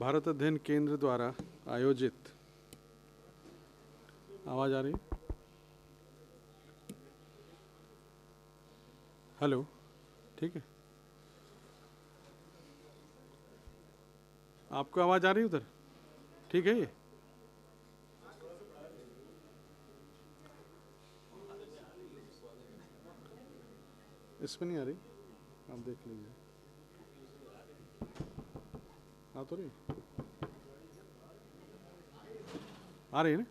भारत अध्ययन केंद्र द्वारा आयोजित, आवाज़ आ रही? हेलो, ठीक है। आपको आवाज़ आ रही है उधर? ठीक है। ये इसमें नहीं आ रही, आप देख लीजिए। आ तो रही, आ रही है ना?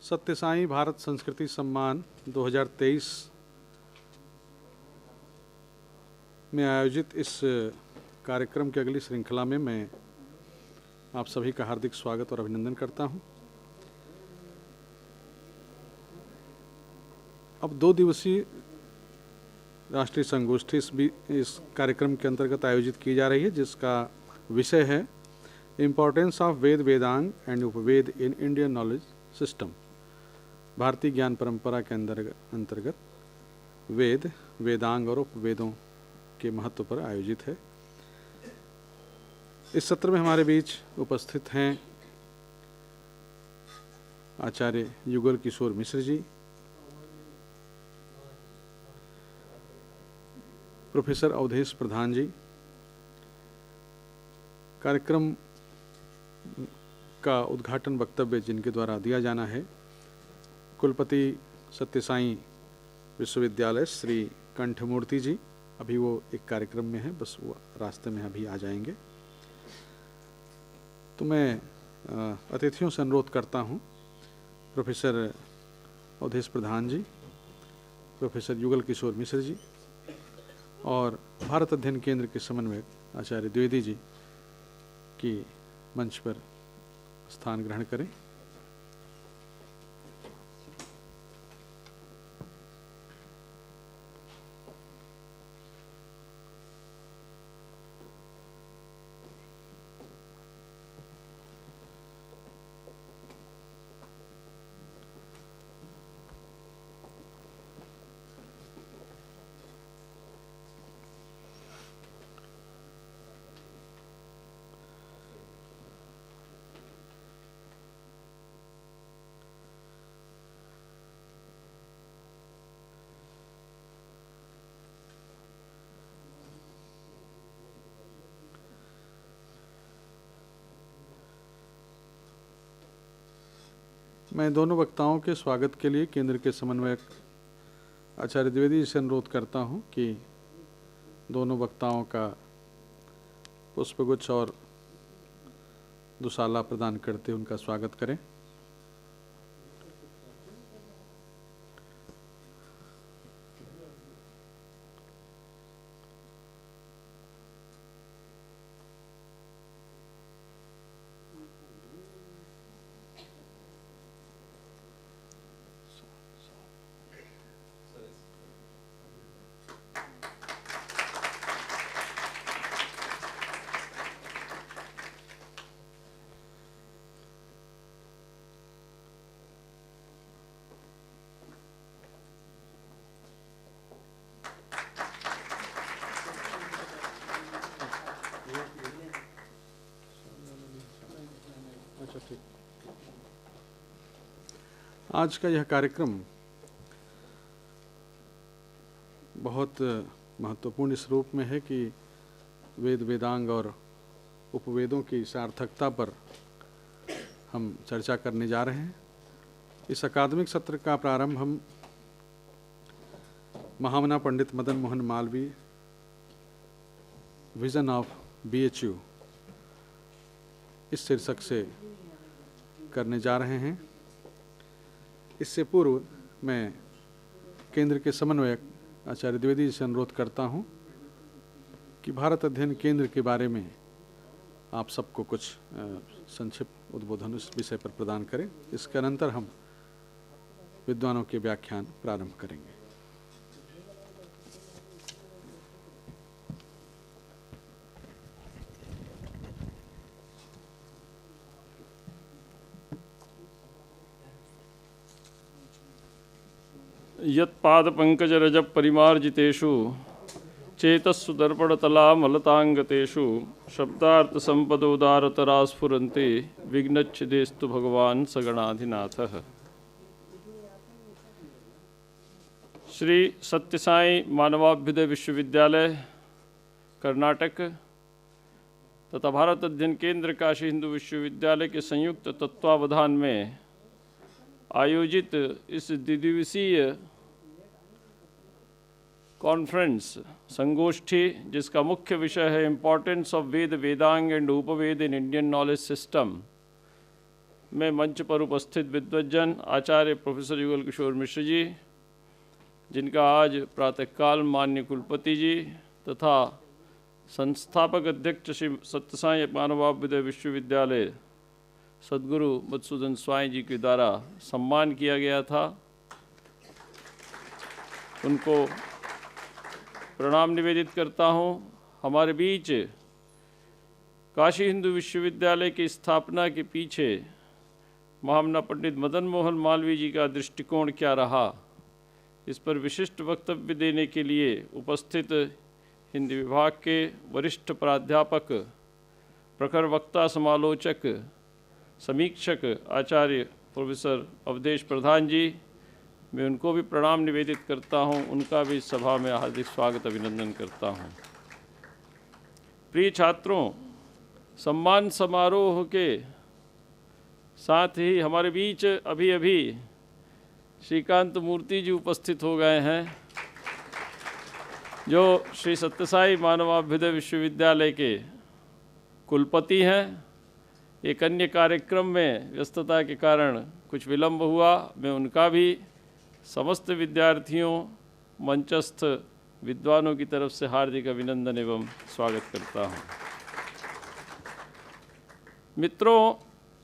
सत्य साईं भारत संस्कृति सम्मान 2023 में आयोजित इस कार्यक्रम की अगली श्रृंखला में मैं आप सभी का हार्दिक स्वागत और अभिनंदन करता हूं। अब 2 दिवसीय राष्ट्रीय संगोष्ठी इस कार्यक्रम के अंतर्गत आयोजित की जा रही है, जिसका विषय है importance of Veda, Vedanga and Upaveda in Indian knowledge system. भारतीय ज्ञान परंपरा के अंतर्गत वेद, वेदांग और उपवेदों के महत्व पर आयोजित है। इस सत्र में हमारे बीच उपस्थित हैं आचार्य युगल किशोर मिश्र जी, प्रोफेसर अवधेश प्रधान जी। कार्यक्रम का उद्घाटन वक्तव्य जिनके द्वारा दिया जाना है, कुलपति सत्य साईं विश्वविद्यालय श्री कंठमूर्ति जी। अभी वो एक कार्यक्रम में है, बस वो रास्ते में अभी आ जाएंगे। तो मैं अतिथियों से अनुरोध करता हूँ, प्रोफेसर अवधेश प्रधान जी, प्रोफेसर युगल किशोर मिश्र जी और भारत अध्ययन केंद्र के समन्वयक आचार्य द्विवेदी जी की मंच पर स्थान ग्रहण करें। मैं दोनों वक्ताओं के स्वागत के लिए केंद्र के समन्वयक आचार्य द्विवेदी जी से अनुरोध करता हूं कि दोनों वक्ताओं का पुष्पगुच्छ और दुशाला प्रदान करते उनका स्वागत करें। आज का यह कार्यक्रम बहुत महत्वपूर्ण इस रूप में है कि वेद, वेदांग और उपवेदों की सार्थकता पर हम चर्चा करने जा रहे हैं। इस अकादमिक सत्र का प्रारंभ हम Mahamana Pandit Madan Mohan Malaviya vision of BHU इस शीर्षक से करने जा रहे हैं। इससे पूर्व मैं केंद्र के समन्वयक आचार्य द्विवेदी जी से अनुरोध करता हूं कि भारत अध्ययन केंद्र के बारे में आप सबको कुछ संक्षिप्त उद्बोधन इस विषय पर प्रदान करें। इसके अनंतर हम विद्वानों के व्याख्यान प्रारंभ करेंगे। यत्पादपङ्कजरजः परिमार्जितेषु चेतस्सु दर्पणतलामलताङ्गतेषु शब्दार्थसम्पदोदारतरा स्फुरन्ति विघ्नच्छिदेस्तु भगवान् सगणाधिनाथः। श्री सत्यसाई मानवाभ्युदय विश्वविद्यालय कर्नाटक तथा भारत अध्ययन केंद्र काशी हिंदू विश्वविद्यालय के संयुक्त तत्वावधान में आयोजित इस द्विदिवसीय कॉन्फ्रेंस संगोष्ठी, जिसका मुख्य विषय है importance of Veda, Vedanga and Upaveda in Indian knowledge system, में मंच पर उपस्थित विद्वज्जन आचार्य प्रोफेसर युगल किशोर मिश्र जी, जिनका आज प्रातःकाल माननीय कुलपति जी तथा संस्थापक अध्यक्ष श्री सत्यसाई मानवाभ्युदय विश्वविद्यालय सद्गुरु मधुसूदन स्वामी जी के द्वारा सम्मान किया गया था, उनको प्रणाम निवेदित करता हूँ। हमारे बीच काशी हिंदू विश्वविद्यालय की स्थापना के पीछे महामना पंडित मदन मोहन मालवीय जी का दृष्टिकोण क्या रहा, इस पर विशिष्ट वक्तव्य देने के लिए उपस्थित हिंदी विभाग के वरिष्ठ प्राध्यापक, प्रखर वक्ता, समालोचक, समीक्षक आचार्य प्रोफेसर अवधेश प्रधान जी, मैं उनको भी प्रणाम निवेदित करता हूं, उनका भी सभा में हार्दिक स्वागत अभिनंदन करता हूं। प्रिय छात्रों, सम्मान समारोह के साथ ही हमारे बीच अभी अभी श्रीकांत मूर्ति जी उपस्थित हो गए हैं, जो श्री सत्यसाई मानवाभ्युदय विश्वविद्यालय के कुलपति हैं। एक अन्य कार्यक्रम में व्यस्तता के कारण कुछ विलंब हुआ, मैं उनका भी समस्त विद्यार्थियों, मंचस्थ विद्वानों की तरफ से हार्दिक अभिनंदन एवं स्वागत करता हूं। मित्रों,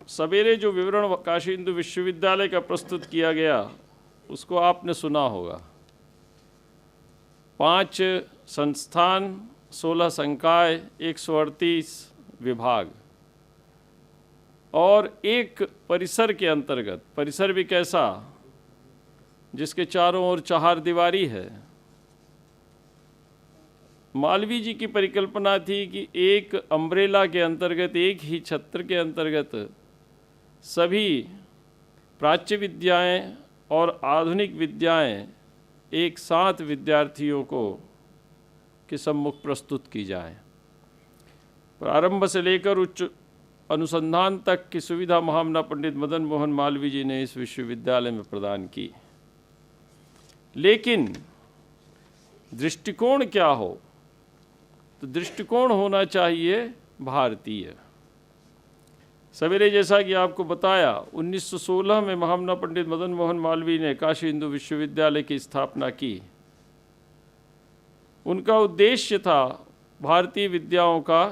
सवेरे जो विवरण काशी हिंदू विश्वविद्यालय का प्रस्तुत किया गया उसको आपने सुना होगा। 5 संस्थान, 16 संकाय, 138 विभाग और एक परिसर के अंतर्गत, परिसर भी कैसा, जिसके चारों ओर चहारदीवारी है। मालवीय जी की परिकल्पना थी कि एक अम्ब्रेला के अंतर्गत, एक ही छत्र के अंतर्गत सभी प्राच्य विद्याएं और आधुनिक विद्याएं एक साथ विद्यार्थियों को के सम्मुख प्रस्तुत की जाए। प्रारंभ से लेकर उच्च अनुसंधान तक की सुविधा महामना पंडित मदन मोहन मालवीय जी ने इस विश्वविद्यालय में प्रदान की। लेकिन दृष्टिकोण क्या हो, तो दृष्टिकोण होना चाहिए भारतीय। सवेरे जैसा कि आपको बताया, 1916 में महामना पंडित मदन मोहन मालवीय ने काशी हिंदू विश्वविद्यालय की स्थापना की। उनका उद्देश्य था भारतीय विद्याओं का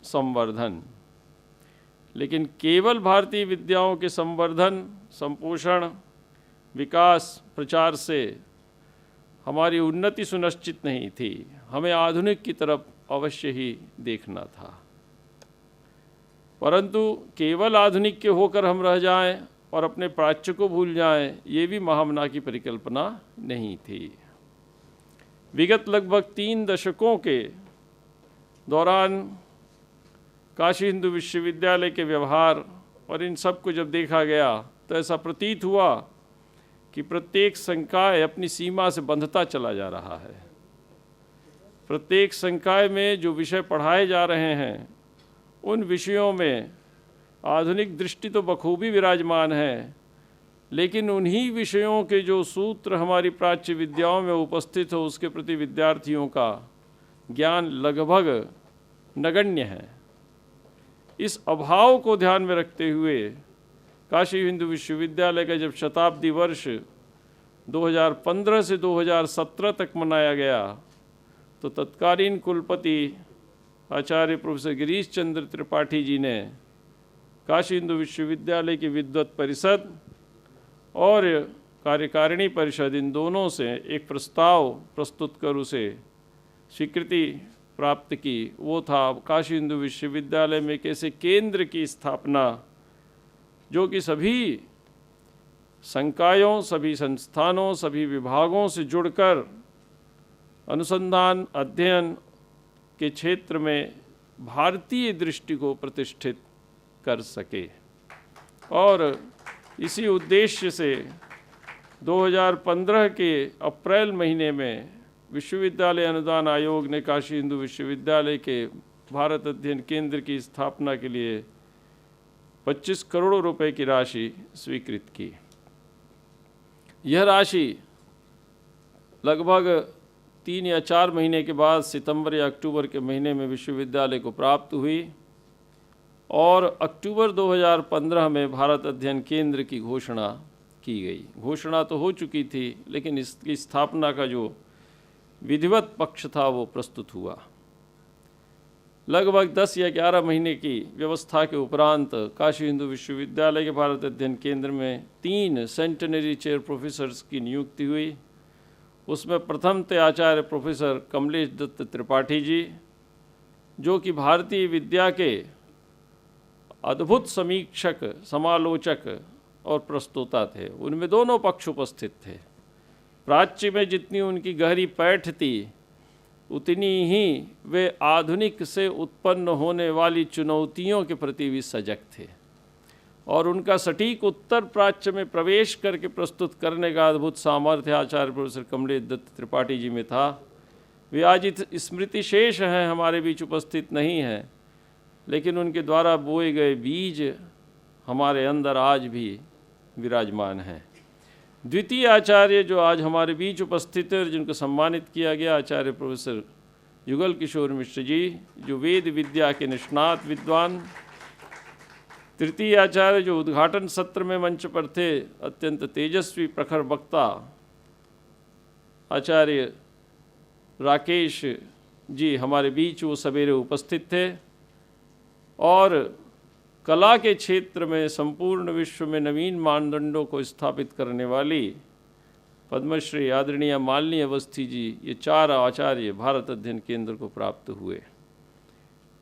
संवर्धन, लेकिन केवल भारतीय विद्याओं के संवर्धन, संपोषण, विकास, प्रचार से हमारी उन्नति सुनिश्चित नहीं थी। हमें आधुनिक की तरफ अवश्य ही देखना था, परंतु केवल आधुनिक के होकर हम रह जाएं और अपने प्राच्य को भूल जाएं, ये भी महामना की परिकल्पना नहीं थी। विगत लगभग 3 दशकों के दौरान काशी हिंदू विश्वविद्यालय के व्यवहार और इन सब को जब देखा गया तो ऐसा प्रतीत हुआ कि प्रत्येक संकाय अपनी सीमा से बंधता चला जा रहा है। प्रत्येक संकाय में जो विषय पढ़ाए जा रहे हैं, उन विषयों में आधुनिक दृष्टि तो बखूबी विराजमान है, लेकिन उन्हीं विषयों के जो सूत्र हमारी प्राच्य विद्याओं में उपस्थित हो, उसके प्रति विद्यार्थियों का ज्ञान लगभग नगण्य है। इस अभाव को ध्यान में रखते हुए काशी हिंदू विश्वविद्यालय का जब शताब्दी वर्ष 2015 से 2017 तक मनाया गया, तो तत्कालीन कुलपति आचार्य प्रोफेसर गिरीश चंद्र त्रिपाठी जी ने काशी हिंदू विश्वविद्यालय की विद्वत परिषद और कार्यकारिणी परिषद, इन दोनों से एक प्रस्ताव प्रस्तुत कर उसे स्वीकृति प्राप्त की। वो था काशी हिंदू विश्वविद्यालय में एक ऐसे केंद्र की स्थापना जो कि सभी संकायों, सभी संस्थानों, सभी विभागों से जुड़कर अनुसंधान अध्ययन के क्षेत्र में भारतीय दृष्टि को प्रतिष्ठित कर सके। और इसी उद्देश्य से 2015 के अप्रैल महीने में विश्वविद्यालय अनुदान आयोग ने काशी हिंदू विश्वविद्यालय के भारत अध्ययन केंद्र की स्थापना के लिए 25 करोड़ रुपए की राशि स्वीकृत की। यह राशि लगभग 3 या 4 महीने के बाद सितंबर या अक्टूबर के महीने में विश्वविद्यालय को प्राप्त हुई और अक्टूबर 2015 में भारत अध्ययन केंद्र की घोषणा की गई। घोषणा तो हो चुकी थी, लेकिन इसकी स्थापना का जो विधिवत पक्ष था वो प्रस्तुत हुआ। लगभग 10 या 11 महीने की व्यवस्था के उपरांत काशी हिंदू विश्वविद्यालय के भारत अध्ययन केंद्र में 3 सेंटेनरी चेयर प्रोफेसर्स की नियुक्ति हुई। उसमें प्रथम थे आचार्य प्रोफेसर कमलेश दत्त त्रिपाठी जी, जो कि भारतीय विद्या के अद्भुत समीक्षक, समालोचक और प्रस्तोता थे। उनमें दोनों पक्ष उपस्थित थे। प्राच्य में जितनी उनकी गहरी पैठ थी, उतनी ही वे आधुनिक से उत्पन्न होने वाली चुनौतियों के प्रति भी सजग थे और उनका सटीक उत्तर प्राच्य में प्रवेश करके प्रस्तुत करने का अद्भुत सामर्थ्य आचार्य प्रोफेसर कमलेश दत्त त्रिपाठी जी में था। वे आज स्मृति शेष हैं, हमारे बीच उपस्थित नहीं हैं, लेकिन उनके द्वारा बोए गए बीज हमारे अंदर आज भी विराजमान हैं। द्वितीय आचार्य जो आज हमारे बीच उपस्थित है और जिनको सम्मानित किया गया, आचार्य प्रोफेसर युगल किशोर मिश्र जी, जो वेद विद्या के निष्णात विद्वान। तृतीय आचार्य जो उद्घाटन सत्र में मंच पर थे, अत्यंत तेजस्वी प्रखर वक्ता आचार्य राकेश जी हमारे बीच वो सवेरे उपस्थित थे। और कला के क्षेत्र में संपूर्ण विश्व में नवीन मानदंडों को स्थापित करने वाली पद्मश्री आदरणीय मालिनी अवस्थी जी, ये 4 आचार्य भारत अध्ययन केंद्र को प्राप्त हुए।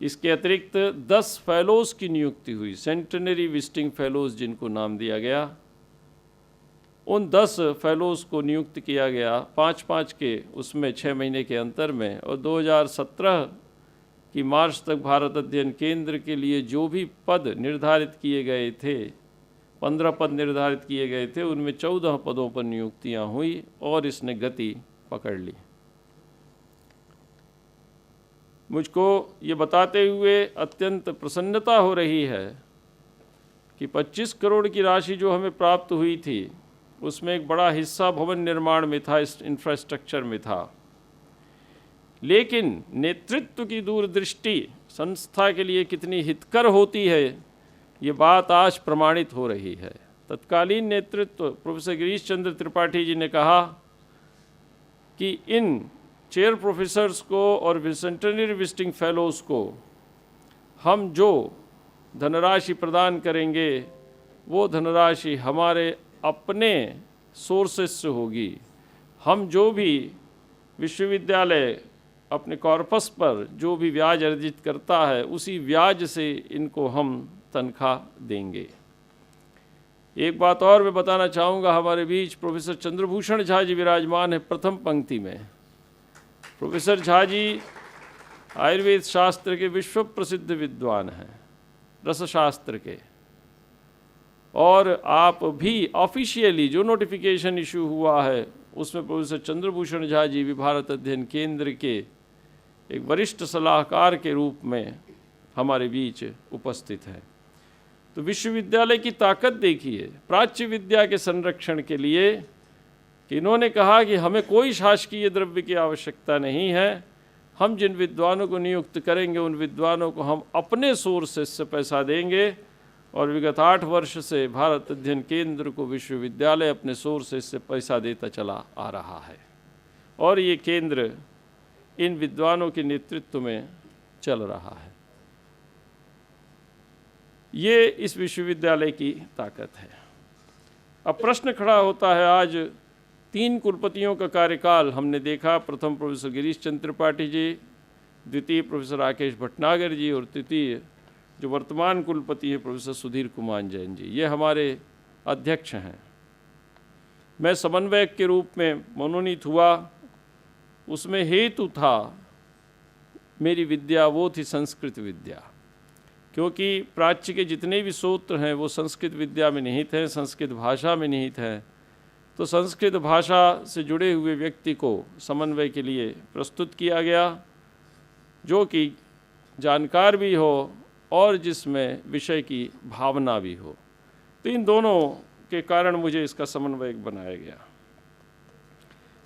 इसके अतिरिक्त 10 फेलोज़ की नियुक्ति हुई, सेंटेनरी विजिटिंग फेलोज़ जिनको नाम दिया गया। उन 10 फेलोज़ को नियुक्त किया गया 5-5 के, उसमें 6 महीने के अंतर में। और 2017 की मार्च तक भारत अध्ययन केंद्र के लिए जो भी पद निर्धारित किए गए थे, 15 पद निर्धारित किए गए थे, उनमें 14 पदों पर नियुक्तियां हुई और इसने गति पकड़ ली। मुझको ये बताते हुए अत्यंत प्रसन्नता हो रही है कि 25 करोड़ की राशि जो हमें प्राप्त हुई थी, उसमें एक बड़ा हिस्सा भवन निर्माण में था, इस इंफ्रास्ट्रक्चर में था। लेकिन नेतृत्व की दूरदृष्टि संस्था के लिए कितनी हितकर होती है, ये बात आज प्रमाणित हो रही है। तत्कालीन नेतृत्व प्रोफेसर गिरीश चंद्र त्रिपाठी जी ने कहा कि इन चेयर प्रोफेसर्स को और सेंटेनरी विजिटिंग फेलोज़ को हम जो धनराशि प्रदान करेंगे, वो धनराशि हमारे अपने सोर्सेस से होगी। हम जो भी विश्वविद्यालय अपने कॉर्पस पर जो भी ब्याज अर्जित करता है, उसी ब्याज से इनको हम तनख्वाह देंगे। एक बात और मैं बताना चाहूँगा, हमारे बीच प्रोफेसर चंद्रभूषण झा जी विराजमान है प्रथम पंक्ति में। प्रोफेसर झा जी आयुर्वेद शास्त्र के विश्व प्रसिद्ध विद्वान हैं, रसशास्त्र के। और आप भी ऑफिशियली जो नोटिफिकेशन इशू हुआ है, उसमें प्रोफेसर चंद्रभूषण झा जी भी भारत अध्ययन केंद्र के एक वरिष्ठ सलाहकार के रूप में हमारे बीच उपस्थित हैं। तो विश्वविद्यालय की ताकत देखिए प्राच्य विद्या के संरक्षण के लिए कि इन्होंने कहा कि हमें कोई शासकीय द्रव्य की आवश्यकता नहीं है। हम जिन विद्वानों को नियुक्त करेंगे, उन विद्वानों को हम अपने सोर्सेस से पैसा देंगे। और विगत 8 वर्ष से भारत अध्ययन केंद्र को विश्वविद्यालय अपने सोर्सेस से पैसा देता चला आ रहा है और ये केंद्र इन विद्वानों के नेतृत्व में चल रहा है। ये इस विश्वविद्यालय की ताकत है। अब प्रश्न खड़ा होता है, आज 3 कुलपतियों का कार्यकाल हमने देखा। प्रथम प्रोफेसर गिरीश चंद्र त्रिपाठी जी, द्वितीय प्रोफेसर राकेश भटनागर जी और तृतीय जो वर्तमान कुलपति हैं प्रोफेसर सुधीर कुमार जैन जी, ये हमारे अध्यक्ष हैं। मैं समन्वयक के रूप में मनोनीत हुआ, उसमें हेतु था मेरी विद्या वो थी संस्कृत विद्या, क्योंकि प्राच्य के जितने भी सूत्र हैं वो संस्कृत विद्या में निहित हैं, संस्कृत भाषा में निहित हैं। तो संस्कृत भाषा से जुड़े हुए व्यक्ति को समन्वय के लिए प्रस्तुत किया गया, जो कि जानकार भी हो और जिसमें विषय की भावना भी हो। तो इन दोनों के कारण मुझे इसका समन्वयक बनाया गया।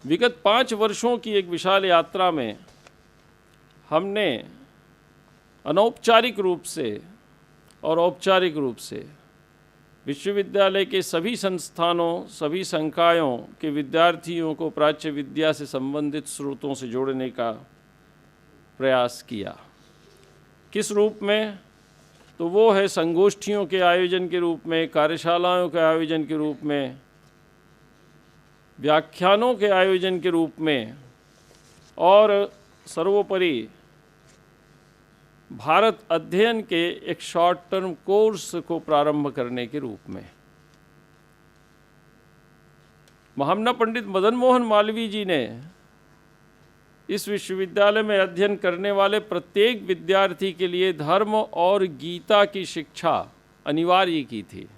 विगत 5 वर्षों की एक विशाल यात्रा में हमने अनौपचारिक रूप से और औपचारिक रूप से विश्वविद्यालय के सभी संस्थानों, सभी संकायों के विद्यार्थियों को प्राच्य विद्या से संबंधित स्रोतों से जोड़ने का प्रयास किया। किस रूप में? तो वो है संगोष्ठियों के आयोजन के रूप में, कार्यशालाओं के आयोजन के रूप में, व्याख्यानों के आयोजन के रूप में, और सर्वोपरि भारत अध्ययन के एक शॉर्ट टर्म कोर्स को प्रारंभ करने के रूप में। महामना पंडित मदन मोहन मालवीय जी ने इस विश्वविद्यालय में अध्ययन करने वाले प्रत्येक विद्यार्थी के लिए धर्म और गीता की शिक्षा अनिवार्य की थी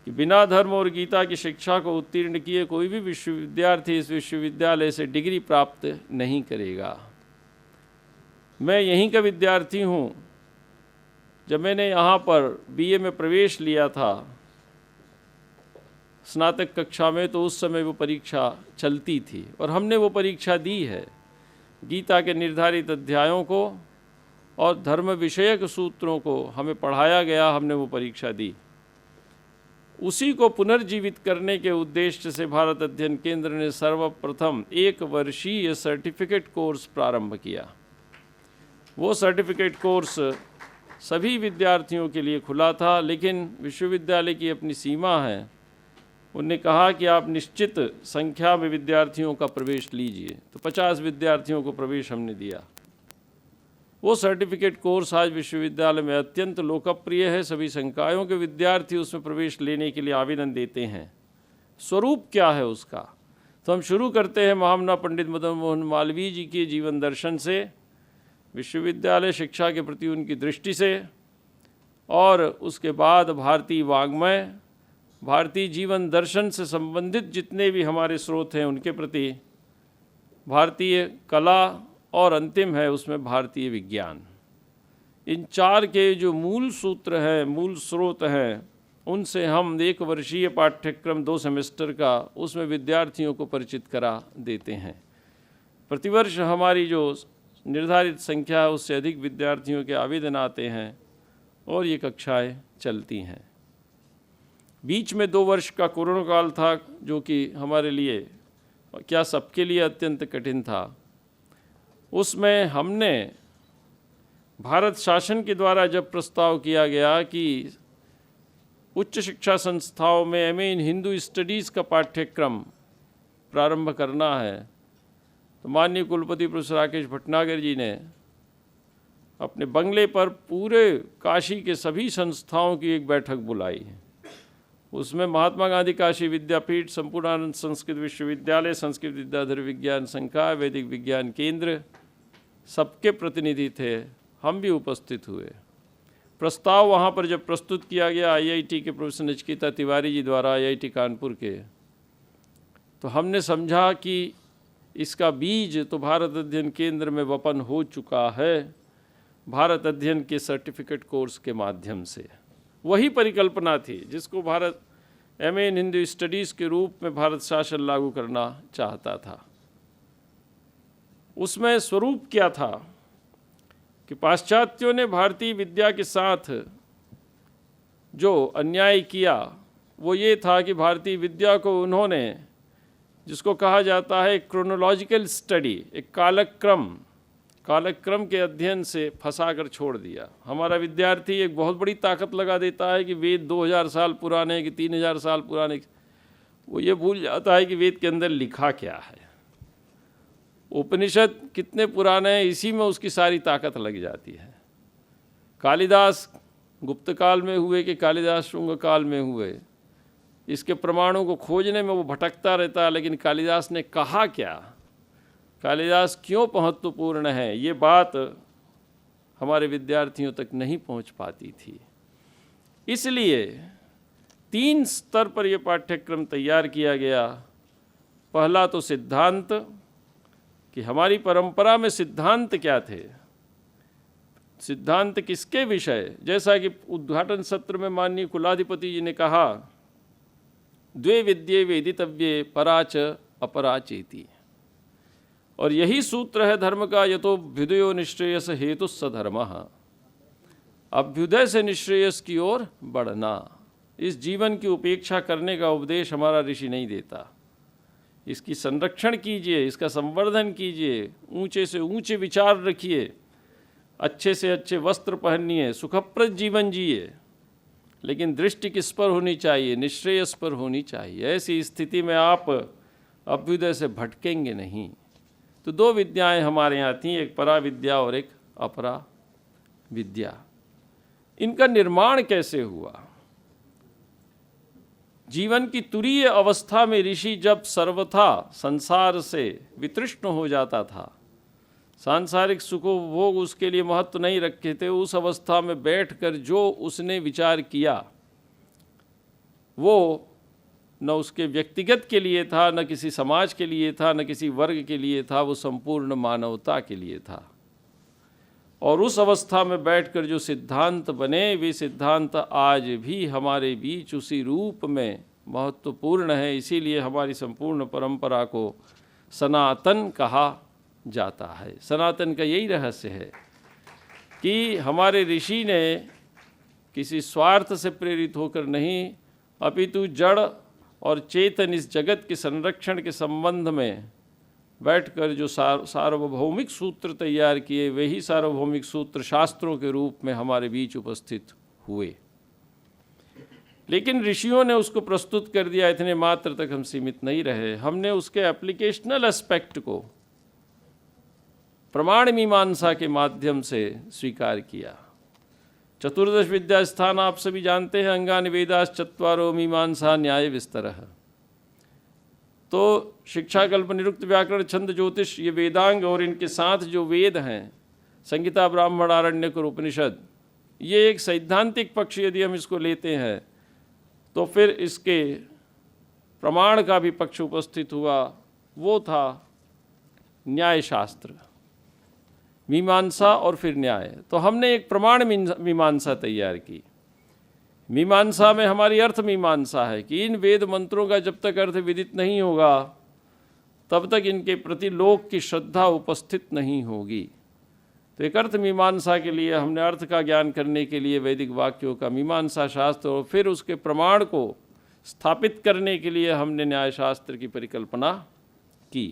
कि बिना धर्म और गीता की शिक्षा को उत्तीर्ण किए कोई भी विश्वविद्यार्थी इस विश्वविद्यालय से डिग्री प्राप्त नहीं करेगा। मैं यहीं का विद्यार्थी हूँ। जब मैंने यहाँ पर बीए में प्रवेश लिया था स्नातक कक्षा में, तो उस समय वो परीक्षा चलती थी और हमने वो परीक्षा दी है। गीता के निर्धारित अध्यायों को और धर्म विषयक सूत्रों को हमें पढ़ाया गया, हमने वो परीक्षा दी। उसी को पुनर्जीवित करने के उद्देश्य से भारत अध्ययन केंद्र ने सर्वप्रथम 1 वर्षीय सर्टिफिकेट कोर्स प्रारंभ किया। वो सर्टिफिकेट कोर्स सभी विद्यार्थियों के लिए खुला था, लेकिन विश्वविद्यालय की अपनी सीमा है। उन्होंने कहा कि आप निश्चित संख्या में विद्यार्थियों का प्रवेश लीजिए, तो 50 विद्यार्थियों को प्रवेश हमने दिया। वो सर्टिफिकेट कोर्स आज विश्वविद्यालय में अत्यंत लोकप्रिय है। सभी संकायों के विद्यार्थी उसमें प्रवेश लेने के लिए आवेदन देते हैं। स्वरूप क्या है उसका? तो हम शुरू करते हैं महामना पंडित मदन मोहन मालवीय जी के जीवन दर्शन से, विश्वविद्यालय शिक्षा के प्रति उनकी दृष्टि से, और उसके बाद भारतीय वाङ्मय, भारतीय जीवन दर्शन से संबंधित जितने भी हमारे स्रोत हैं उनके प्रति, भारतीय कला, और अंतिम है उसमें भारतीय विज्ञान। इन 4 के जो मूल सूत्र हैं, मूल स्रोत हैं, उनसे हम 1 वर्षीय पाठ्यक्रम 2 सेमेस्टर का उसमें विद्यार्थियों को परिचित करा देते हैं। प्रतिवर्ष हमारी जो निर्धारित संख्या है उससे अधिक विद्यार्थियों के आवेदन आते हैं और ये कक्षाएं चलती हैं। बीच में 2 वर्ष का कोरोना काल था, जो कि हमारे लिए, क्या सबके लिए, अत्यंत कठिन था। उसमें हमने भारत शासन के द्वारा जब प्रस्ताव किया गया कि उच्च शिक्षा संस्थाओं में एमए इन हिंदू स्टडीज़ का पाठ्यक्रम प्रारंभ करना है, तो माननीय कुलपति प्रोफेसर राकेश भटनागर जी ने अपने बंगले पर पूरे काशी के सभी संस्थाओं की एक बैठक बुलाई। उसमें महात्मा गांधी काशी विद्यापीठ, संपूर्णानंद संस्कृत विश्वविद्यालय, संस्कृत विद्याधर विज्ञान संकाय, वैदिक विज्ञान केंद्र, सबके प्रतिनिधि थे। हम भी उपस्थित हुए। प्रस्ताव वहाँ पर जब प्रस्तुत किया गया आईआईटी के प्रोफेसर नचिकेता तिवारी जी द्वारा, आईआईटी कानपुर के, तो हमने समझा कि इसका बीज तो भारत अध्ययन केंद्र में वपन हो चुका है, भारत अध्ययन के सर्टिफिकेट कोर्स के माध्यम से। वही परिकल्पना थी जिसको भारत एमए इन हिंदू स्टडीज़ के रूप में भारत शासन लागू करना चाहता था। उसमें स्वरूप क्या था कि पाश्चात्यों ने भारतीय विद्या के साथ जो अन्याय किया वो ये था कि भारतीय विद्या को उन्होंने, जिसको कहा जाता है क्रोनोलॉजिकल स्टडी, एक कालक्रम के अध्ययन से फंसा कर छोड़ दिया। हमारा विद्यार्थी एक बहुत बड़ी ताकत लगा देता है कि वेद 2000 साल पुराने कि 3000 साल पुराने, वो ये भूल जाता है कि वेद के अंदर लिखा क्या है, उपनिषद कितने पुराने हैं, इसी में उसकी सारी ताकत लग जाती है। कालिदास गुप्त काल में हुए कि कालिदास शुंग काल में हुए, इसके प्रमाणों को खोजने में वो भटकता रहता है। लेकिन कालिदास ने कहा क्या, कालिदास क्यों महत्वपूर्ण है, ये बात हमारे विद्यार्थियों तक नहीं पहुंच पाती थी। इसलिए 3 स्तर पर यह पाठ्यक्रम तैयार किया गया। पहला तो सिद्धांत, कि हमारी परंपरा में सिद्धांत क्या थे, सिद्धांत किसके विषय। जैसा कि उद्घाटन सत्र में माननीय कुलाधिपति जी ने कहा, द्वे विद्ये वेदितव्ये पराच अपराचेति, और यही सूत्र है धर्म का, यतोभ्युदयो निश्रेयस हेतु सधर्मः, अभ्युदय से निश्रेयस की ओर बढ़ना। इस जीवन की उपेक्षा करने का उपदेश हमारा ऋषि नहीं देता। इसकी संरक्षण कीजिए, इसका संवर्धन कीजिए, ऊंचे से ऊंचे विचार रखिए, अच्छे से अच्छे वस्त्र पहनिए, सुखप्रद जीवन जिए, लेकिन दृष्टि किस पर होनी चाहिए, निश्रेयस पर होनी चाहिए। ऐसी स्थिति में आप अभ्युदय से भटकेंगे नहीं। तो 2 विद्याएं हमारे यहाँ थीं, एक परा विद्या और एक अपरा विद्या। इनका निर्माण कैसे हुआ? जीवन की तुरीय अवस्था में ऋषि जब सर्वथा संसार से वितृष्ण हो जाता था, सांसारिक सुखोपभोग उसके लिए महत्व नहीं रखे थे, उस अवस्था में बैठकर जो उसने विचार किया वो न उसके व्यक्तिगत के लिए था, न किसी समाज के लिए था, न किसी वर्ग के लिए था, वो संपूर्ण मानवता के लिए था। और उस अवस्था में बैठकर जो सिद्धांत बने, वे सिद्धांत आज भी हमारे बीच उसी रूप में महत्वपूर्ण है। इसीलिए हमारी संपूर्ण परंपरा को सनातन कहा जाता है। सनातन का यही रहस्य है कि हमारे ऋषि ने किसी स्वार्थ से प्रेरित होकर नहीं, अपितु जड़ और चेतन इस जगत के संरक्षण के संबंध में बैठकर जो सार्वभौमिक सूत्र तैयार किए, वही सार्वभौमिक सूत्र शास्त्रों के रूप में हमारे बीच उपस्थित हुए। लेकिन ऋषियों ने उसको प्रस्तुत कर दिया, इतने मात्र तक हम सीमित नहीं रहे। हमने उसके एप्लीकेशनल एस्पेक्ट को प्रमाण मीमांसा के माध्यम से स्वीकार किया। चतुर्दश विद्या स्थान आप सभी जानते हैं, अंगानि वेदाश्चत्वारो मीमांसा न्याय विस्तरः। तो शिक्षा, कल्प, निरुक्त, व्याकरण, छंद, ज्योतिष, ये वेदांग और इनके साथ जो वेद हैं, संहिता, ब्राह्मण, आरण्यक और उपनिषद, ये एक सैद्धांतिक पक्ष यदि हम इसको लेते हैं तो फिर इसके प्रमाण का भी पक्ष उपस्थित हुआ। वो था न्याय शास्त्र, मीमांसा और फिर न्याय। तो हमने एक प्रमाण मीमांसा तैयार की। मीमांसा में हमारी अर्थ मीमांसा है कि इन वेद मंत्रों का जब तक अर्थ विदित नहीं होगा तब तक इनके प्रति लोक की श्रद्धा उपस्थित नहीं होगी। तो एक अर्थ मीमांसा के लिए हमने अर्थ का ज्ञान करने के लिए वैदिक वाक्यों का मीमांसा शास्त्र, और फिर उसके प्रमाण को स्थापित करने के लिए हमने न्याय शास्त्र की परिकल्पना की।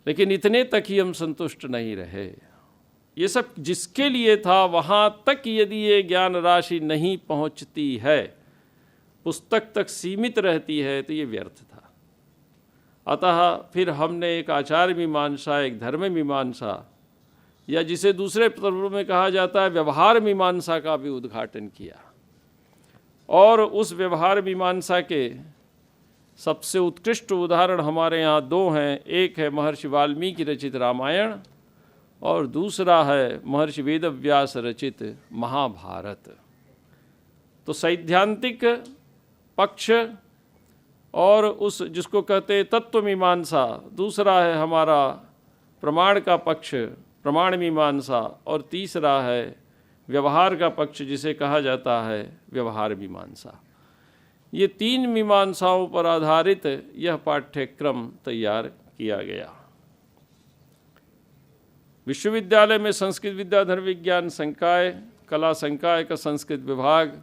लेकिन इतने तक ही हम संतुष्ट नहीं रहे। ये सब जिसके लिए था, वहाँ तक यदि ये ज्ञान राशि नहीं पहुँचती है, पुस्तक तक सीमित रहती है, तो ये व्यर्थ था। अतः फिर हमने एक आचार मीमांसा, एक धर्म मीमांसा, या जिसे दूसरे तरह में कहा जाता है व्यवहार मीमांसा का भी उद्घाटन किया। और उस व्यवहार मीमांसा के सबसे उत्कृष्ट उदाहरण हमारे यहाँ 2 हैं। एक है महर्षि वाल्मीकि रचित रामायण और दूसरा है महर्षि वेदव्यास रचित महाभारत। तो सैद्धांतिक पक्ष और उस जिसको कहते तत्व मीमांसा, दूसरा है हमारा प्रमाण का पक्ष, प्रमाण मीमांसा, और तीसरा है व्यवहार का पक्ष जिसे कहा जाता है व्यवहार मीमांसा। ये 3 मीमांसाओं पर आधारित यह पाठ्यक्रम तैयार किया गया। विश्वविद्यालय में संस्कृत विद्याधर विज्ञान संकाय, कला संकाय का संस्कृत विभाग,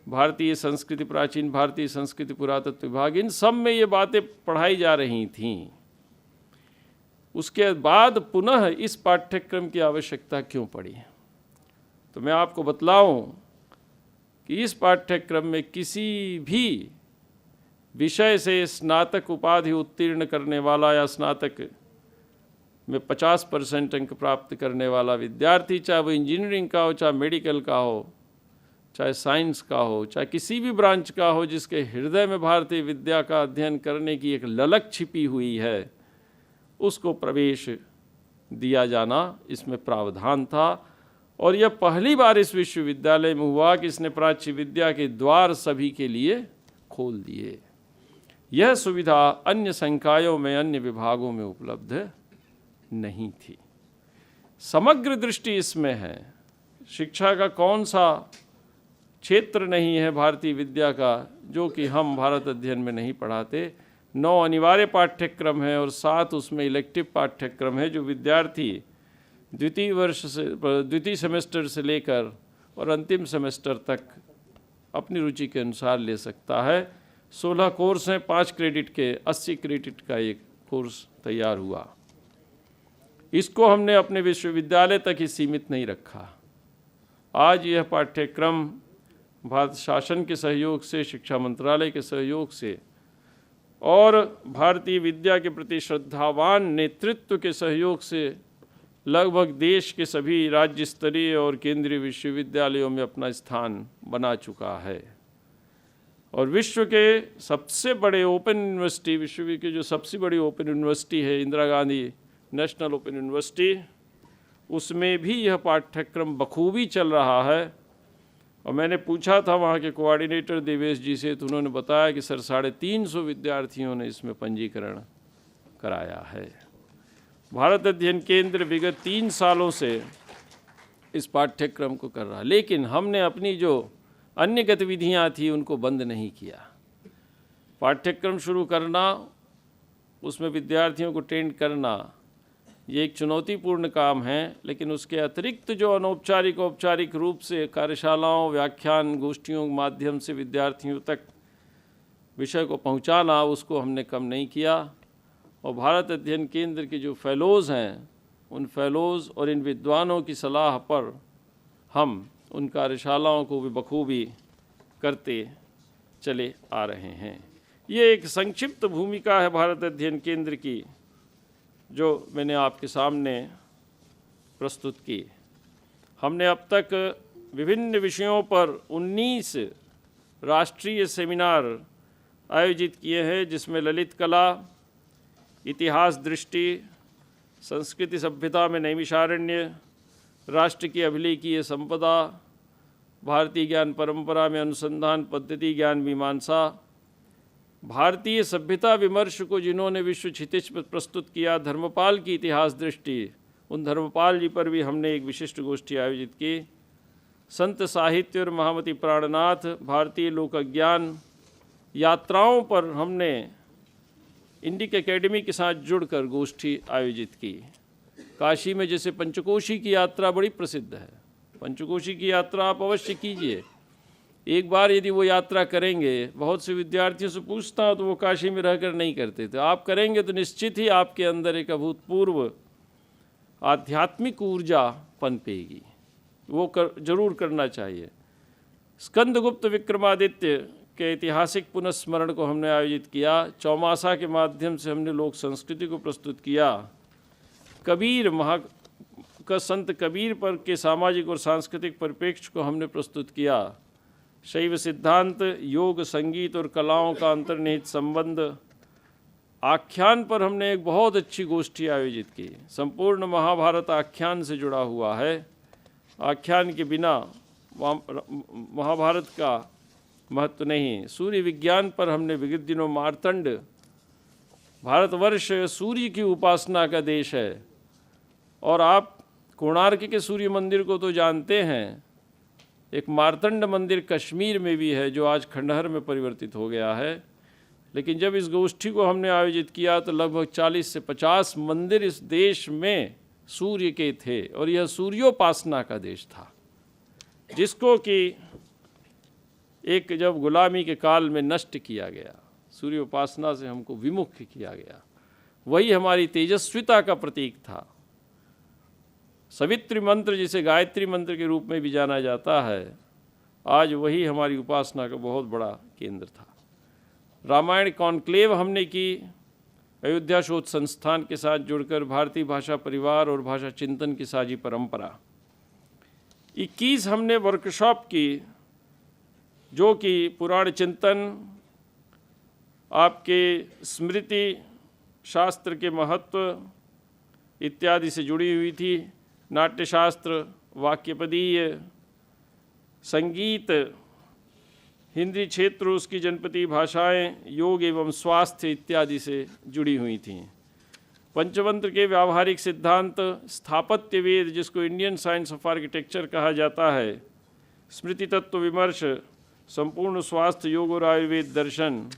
भारतीय संस्कृति, प्राचीन भारतीय संस्कृति, पुरातत्व विभाग, इन सब में ये बातें पढ़ाई जा रही थीं। उसके बाद पुनः इस पाठ्यक्रम की आवश्यकता क्यों पड़ी? तो मैं आपको बतलाऊं कि इस पाठ्यक्रम में किसी भी विषय से स्नातक उपाधि उत्तीर्ण करने वाला या स्नातक में 50% अंक प्राप्त करने वाला विद्यार्थी, चाहे वो इंजीनियरिंग का हो, चाहे मेडिकल का हो, चाहे साइंस का हो, चाहे किसी भी ब्रांच का हो, जिसके हृदय में भारतीय विद्या का अध्ययन करने की एक ललक छिपी हुई है, उसको प्रवेश दिया जाना इसमें प्रावधान था। और यह पहली बार इस विश्वविद्यालय में हुआ कि इसने प्राच्य विद्या के द्वार सभी के लिए खोल दिए। यह सुविधा अन्य संकायों में, अन्य विभागों में उपलब्ध नहीं थी। समग्र दृष्टि इसमें है। शिक्षा का कौन सा क्षेत्र नहीं है भारतीय विद्या का जो कि हम भारत अध्ययन में नहीं पढ़ाते। 9 अनिवार्य पाठ्यक्रम है और 7 उसमें इलेक्टिव पाठ्यक्रम है, जो विद्यार्थी द्वितीय सेमेस्टर से लेकर और अंतिम सेमेस्टर तक अपनी रुचि के अनुसार ले सकता है। 16 कोर्स हैं, 5 क्रेडिट के, 80 क्रेडिट का एक कोर्स तैयार हुआ। इसको हमने अपने विश्वविद्यालय तक ही सीमित नहीं रखा। आज यह पाठ्यक्रम भारत शासन के सहयोग से, शिक्षा मंत्रालय के सहयोग से और भारतीय विद्या के प्रति श्रद्धावान नेतृत्व के सहयोग से लगभग देश के सभी राज्य स्तरीय और केंद्रीय विश्वविद्यालयों में अपना स्थान बना चुका है। और विश्व के सबसे बड़े ओपन यूनिवर्सिटी, विश्व की जो सबसे बड़ी ओपन यूनिवर्सिटी है, Indira Gandhi national open university, उसमें भी यह पाठ्यक्रम बखूबी चल रहा है। और मैंने पूछा था वहाँ के कोऑर्डिनेटर देवेश जी से, तो उन्होंने बताया कि सर 350 विद्यार्थियों ने इसमें पंजीकरण कराया है। भारत अध्ययन केंद्र विगत 3 सालों से इस पाठ्यक्रम को कर रहा है, लेकिन हमने अपनी जो अन्य गतिविधियाँ थी उनको बंद नहीं किया। पाठ्यक्रम शुरू करना, उसमें विद्यार्थियों को ट्रेन करना, ये एक चुनौतीपूर्ण काम है, लेकिन उसके अतिरिक्त जो अनौपचारिक औपचारिक रूप से कार्यशालाओं, व्याख्यान, गोष्ठियों के माध्यम से विद्यार्थियों तक विषय को पहुंचाना, उसको हमने कम नहीं किया। और भारत अध्ययन केंद्र के जो फेलोज़ हैं, उन फेलोज़ और इन विद्वानों की सलाह पर हम उन कार्यशालाओं को भी बखूबी करते चले आ रहे हैं। ये एक संक्षिप्त भूमिका है भारत अध्ययन केंद्र की जो मैंने आपके सामने प्रस्तुत की। हमने अब तक विभिन्न विषयों पर 19 राष्ट्रीय सेमिनार आयोजित किए हैं, जिसमें ललित कला, इतिहास दृष्टि, संस्कृति सभ्यता में नैमिषारण्य, राष्ट्र की अभिलेखीय संपदा, भारतीय ज्ञान परंपरा में अनुसंधान पद्धति ज्ञान मीमांसा, भारतीय सभ्यता विमर्श को जिन्होंने विश्व क्षितिज पर प्रस्तुत किया, धर्मपाल की इतिहास दृष्टि, उन धर्मपाल जी पर भी हमने एक विशिष्ट गोष्ठी आयोजित की। संत साहित्य और महामती प्राणनाथ, भारतीय लोक ज्ञान, यात्राओं पर हमने इंडिक एकेडमी के साथ जुड़कर गोष्ठी आयोजित की। काशी में जैसे पंचकोशी की यात्रा बड़ी प्रसिद्ध है, पंचकोशी की यात्रा आप अवश्य कीजिए। एक बार यदि वो यात्रा करेंगे, बहुत से विद्यार्थियों से पूछता हूँ तो वो काशी में रहकर नहीं करते थे, आप करेंगे तो निश्चित ही आपके अंदर एक अभूतपूर्व आध्यात्मिक ऊर्जा पनपेगी। वो जरूर करना चाहिए। स्कंदगुप्त विक्रमादित्य के ऐतिहासिक पुनस्मरण को हमने आयोजित किया। चौमासा के माध्यम से हमने लोक संस्कृति को प्रस्तुत किया। कबीर संत कबीर पर के सामाजिक और सांस्कृतिक परिप्रेक्ष्य को हमने प्रस्तुत किया। शैव सिद्धांत, योग, संगीत और कलाओं का अंतर्निहित संबंध, आख्यान पर हमने एक बहुत अच्छी गोष्ठी आयोजित की। संपूर्ण महाभारत आख्यान से जुड़ा हुआ है। आख्यान के बिना महाभारत का महत्व नहीं। सूर्य विज्ञान पर हमने विगत दिनों मार्तंड, भारतवर्ष सूर्य की उपासना का देश है, और आप कोणार्क के सूर्य मंदिर को तो जानते हैं। एक मार्तंड मंदिर कश्मीर में भी है जो आज खंडहर में परिवर्तित हो गया है। लेकिन जब इस गोष्ठी को हमने आयोजित किया तो लगभग 40 से 50 मंदिर इस देश में सूर्य के थे, और यह सूर्योपासना का देश था, जिसको कि एक जब गुलामी के काल में नष्ट किया गया, सूर्योपासना से हमको विमुख किया गया। वही हमारी तेजस्विता का प्रतीक था। सवित्री मंत्र, जिसे गायत्री मंत्र के रूप में भी जाना जाता है, आज वही हमारी उपासना का बहुत बड़ा केंद्र था। रामायण कॉन्क्लेव हमने की। अयोध्या शोध संस्थान के साथ जुड़कर भारतीय भाषा परिवार और भाषा चिंतन की साझी परंपरा। 21 हमने वर्कशॉप की जो कि पुराण चिंतन, आपके स्मृति शास्त्र के महत्व इत्यादि से जुड़ी हुई थी। नाट्यशास्त्र, वाक्यपदीय, संगीत, हिंदी क्षेत्र उसकी जनपदीय भाषाएं, योग एवं स्वास्थ्य इत्यादि से जुड़ी हुई थीं। पंचतंत्र के व्यावहारिक सिद्धांत, स्थापत्य वेद जिसको इंडियन साइंस ऑफ आर्किटेक्चर कहा जाता है, स्मृति तत्व विमर्श, संपूर्ण स्वास्थ्य योग और आयुर्वेद दर्शन,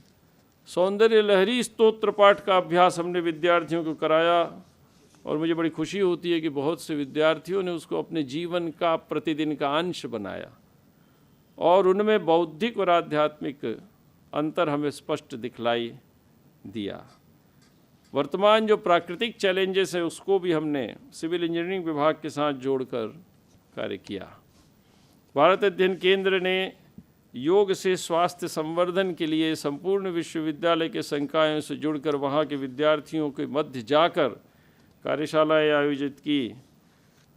सौंदर्य लहरी स्तोत्र पाठ का अभ्यास हमने विद्यार्थियों को कराया और मुझे बड़ी खुशी होती है कि बहुत से विद्यार्थियों ने उसको अपने जीवन का प्रतिदिन का अंश बनाया और उनमें बौद्धिक और आध्यात्मिक अंतर हमें स्पष्ट दिखलाई दिया। वर्तमान जो प्राकृतिक चैलेंजेस है उसको भी हमने सिविल इंजीनियरिंग विभाग के साथ जोड़कर कार्य किया। भारत अध्ययन केंद्र ने योग से स्वास्थ्य संवर्धन के लिए संपूर्ण विश्वविद्यालय के संकायों से जुड़कर वहाँ के विद्यार्थियों के मध्य जाकर कार्यशालाएँ आयोजित की।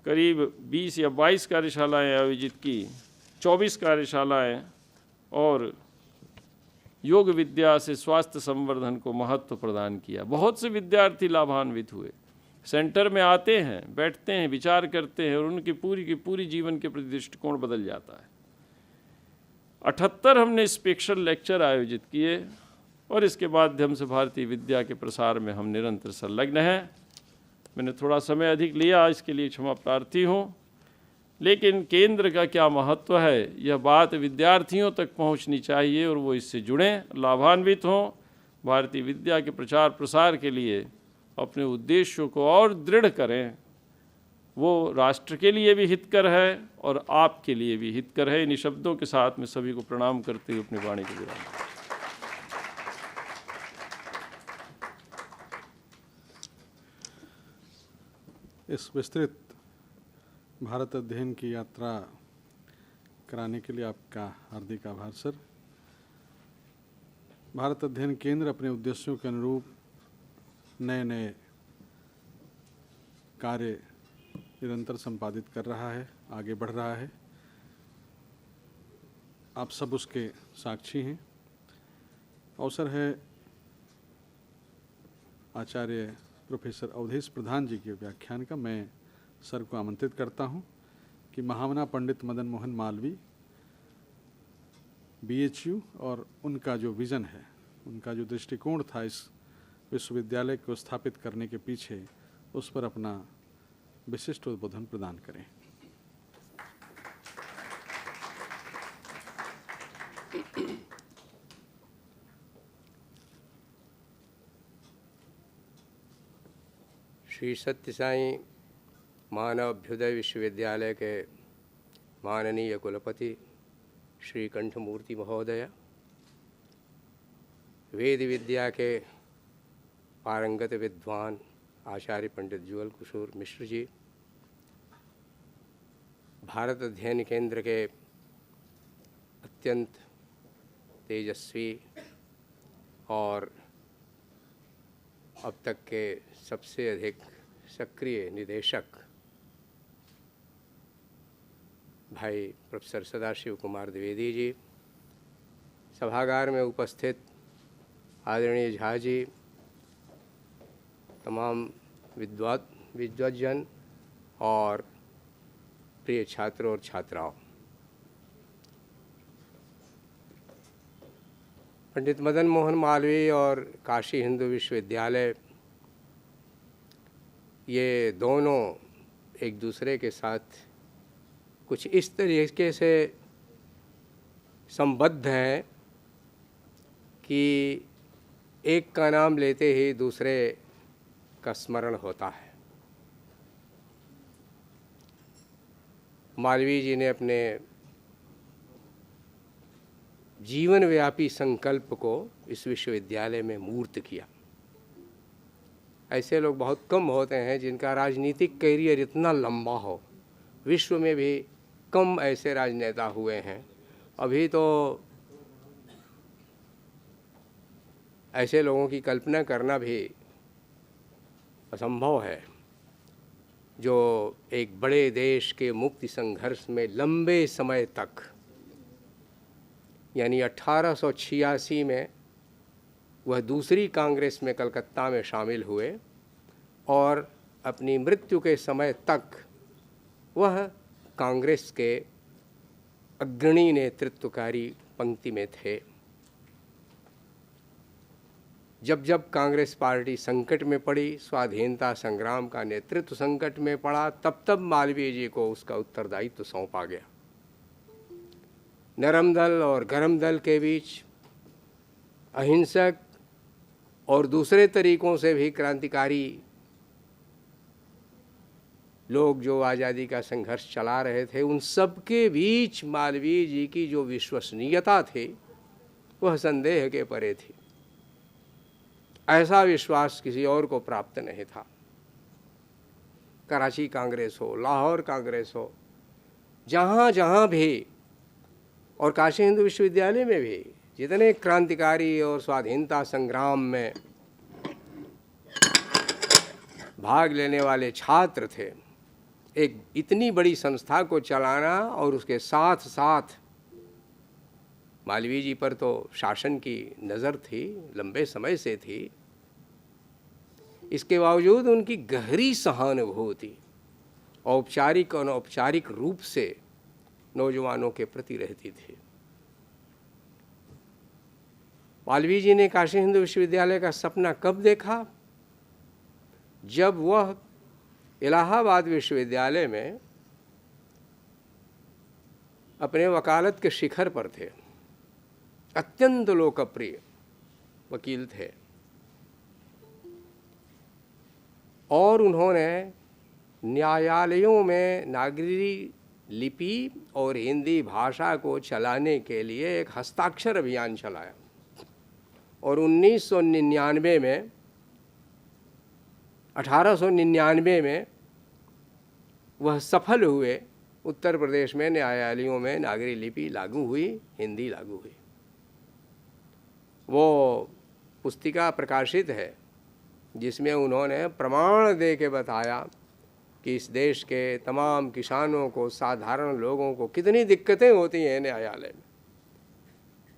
करीब 20 या 22 कार्यशालाएँ आयोजित की, 24 कार्यशालाएँ, और योग विद्या से स्वास्थ्य संवर्धन को महत्व प्रदान किया। बहुत से विद्यार्थी लाभान्वित हुए, सेंटर में आते हैं, बैठते हैं, विचार करते हैं और उनकी पूरी की पूरी जीवन के प्रति दृष्टिकोण बदल जाता है। 78 हमने स्पेशल लेक्चर आयोजित किए और इसके माध्यम से भारतीय विद्या के प्रसार में हम निरंतर संलग्न हैं। मैंने थोड़ा समय अधिक लिया, इसके लिए क्षमा प्रार्थी हूँ, लेकिन केंद्र का क्या महत्व है यह बात विद्यार्थियों तक पहुंचनी चाहिए और वो इससे जुड़ें, लाभान्वित हों, भारतीय विद्या के प्रचार प्रसार के लिए अपने उद्देश्यों को और दृढ़ करें। वो राष्ट्र के लिए भी हितकर है और आपके लिए भी हितकर है। इन शब्दों के साथ मैं सभी को प्रणाम करते हुए अपनी वाणी को विराम। इस विस्तृत भारत अध्ययन की यात्रा कराने के लिए आपका हार्दिक आभार सर। भारत अध्ययन केंद्र अपने उद्देश्यों के अनुरूप नए नए कार्य निरंतर संपादित कर रहा है, आगे बढ़ रहा है। आप सब उसके साक्षी हैं। अवसर है आचार्य प्रोफेसर अवधेश प्रधान जी के व्याख्यान का। मैं सर को आमंत्रित करता हूं कि महामना पंडित मदन मोहन मालवीय BHU और उनका जो विज़न है, उनका जो दृष्टिकोण था इस विश्वविद्यालय को स्थापित करने के पीछे, उस पर अपना विशिष्ट उद्बोधन प्रदान करें। श्री सत्य साई मानव अभ्युदय विश्वविद्यालय के माननीय कुलपति श्री कंठमूर्ति महोदय, वेद विद्या के पारंगत विद्वान आचार्य पंडित जुगल किशोर मिश्र जी, भारत अध्ययन केंद्र के अत्यंत तेजस्वी और अब तक के सबसे अधिक सक्रिय निदेशक भाई प्रोफेसर सदाशिव कुमार द्विवेदी जी, सभागार में उपस्थित आदरणीय झा जी, तमाम विद्वज्जन और प्रिय छात्रों और छात्राओं, पंडित मदन मोहन मालवीय और काशी हिंदू विश्वविद्यालय, ये दोनों एक दूसरे के साथ कुछ इस तरीके से संबद्ध हैं कि एक का नाम लेते ही दूसरे का स्मरण होता है। मालवीय जी ने अपने जीवन व्यापी संकल्प को इस विश्वविद्यालय में मूर्त किया। ऐसे लोग बहुत कम होते हैं जिनका राजनीतिक कैरियर इतना लंबा हो। विश्व में भी कम ऐसे राजनेता हुए हैं। अभी तो ऐसे लोगों की कल्पना करना भी असंभव है जो एक बड़े देश के मुक्ति संघर्ष में लंबे समय तक यानी 1886 में वह दूसरी कांग्रेस में कलकत्ता में शामिल हुए और अपनी मृत्यु के समय तक वह कांग्रेस के अग्रणी नेतृत्वकारी पंक्ति में थे। जब जब कांग्रेस पार्टी संकट में पड़ी, स्वाधीनता संग्राम का नेतृत्व संकट में पड़ा, तब तब मालवीय जी को उसका उत्तरदायित्व सौंपा गया। नरम दल और गरम दल के बीच अहिंसक और दूसरे तरीकों से भी क्रांतिकारी लोग जो आज़ादी का संघर्ष चला रहे थे, उन सब के बीच मालवीय जी की जो विश्वसनीयता थी वह संदेह के परे थी। ऐसा विश्वास किसी और को प्राप्त नहीं था। कराची कांग्रेस हो, लाहौर कांग्रेस हो, जहाँ जहाँ भी, और काशी हिंदू विश्वविद्यालय में भी जितने क्रांतिकारी और स्वाधीनता संग्राम में भाग लेने वाले छात्र थे, एक इतनी बड़ी संस्था को चलाना और उसके साथ साथ मालवीय जी पर तो शासन की नज़र थी, लंबे समय से थी, इसके बावजूद उनकी गहरी सहानुभूति औपचारिक और अनौपचारिक रूप से नौजवानों के प्रति रहती थी। मालवीय जी ने काशी हिंदू विश्वविद्यालय का सपना कब देखा? जब वह इलाहाबाद विश्वविद्यालय में अपने वकालत के शिखर पर थे, अत्यंत लोकप्रिय वकील थे, और उन्होंने न्यायालयों में नागरी लिपि और हिंदी भाषा को चलाने के लिए एक हस्ताक्षर अभियान चलाया, और 1899 में वह सफल हुए। उत्तर प्रदेश में न्यायालयों में नागरी लिपि लागू हुई, हिंदी लागू हुई। वो पुस्तिका प्रकाशित है जिसमें उन्होंने प्रमाण दे के बताया कि इस देश के तमाम किसानों को, साधारण लोगों को कितनी दिक्कतें होती हैं न्यायालय में,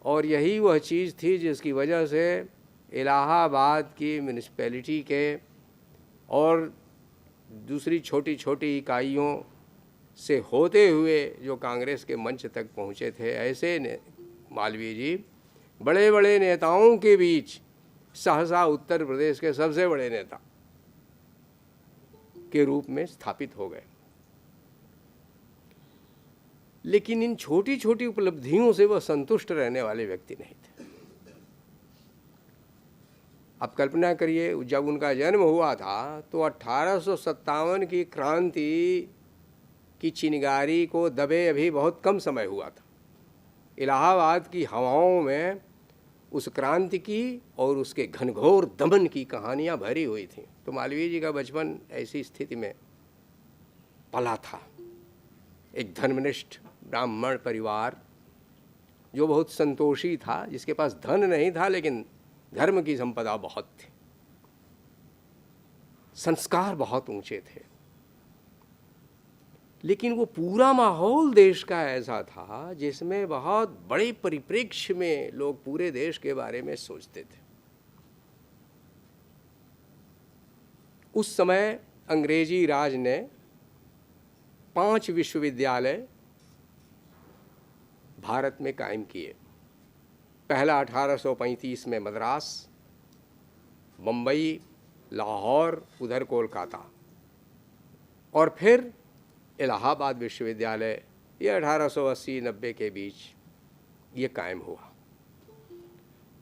और यही वह चीज़ थी जिसकी वजह से इलाहाबाद की म्यूनिसिपैलिटी के और दूसरी छोटी छोटी इकाइयों से होते हुए जो कांग्रेस के मंच तक पहुँचे थे, ऐसे ने मालवीय जी बड़े बड़े नेताओं के बीच सहसा उत्तर प्रदेश के सबसे बड़े नेता के रूप में स्थापित हो गए। लेकिन इन छोटी छोटी उपलब्धियों से वह संतुष्ट रहने वाले व्यक्ति नहीं थे। आप कल्पना करिए, जब उनका जन्म हुआ था तो 1857 की क्रांति की चिंगारी को दबे अभी बहुत कम समय हुआ था। इलाहाबाद की हवाओं में उस क्रांति की और उसके घनघोर दमन की कहानियां भरी हुई थीं। तो मालवीय जी का बचपन ऐसी स्थिति में पला था। एक धर्मनिष्ठ ब्राह्मण परिवार जो बहुत संतोषी था, जिसके पास धन नहीं था लेकिन धर्म की संपदा बहुत थी, संस्कार बहुत ऊंचे थे। लेकिन वो पूरा माहौल देश का ऐसा था जिसमें बहुत बड़े परिप्रेक्ष्य में लोग पूरे देश के बारे में सोचते थे। उस समय अंग्रेजी राज ने 5 विश्वविद्यालय भारत में कायम किए। पहला 1835 में मद्रास, बम्बई, लाहौर, उधर कोलकाता, और फिर इलाहाबाद विश्वविद्यालय, ये 1880-90 के बीच ये कायम हुआ।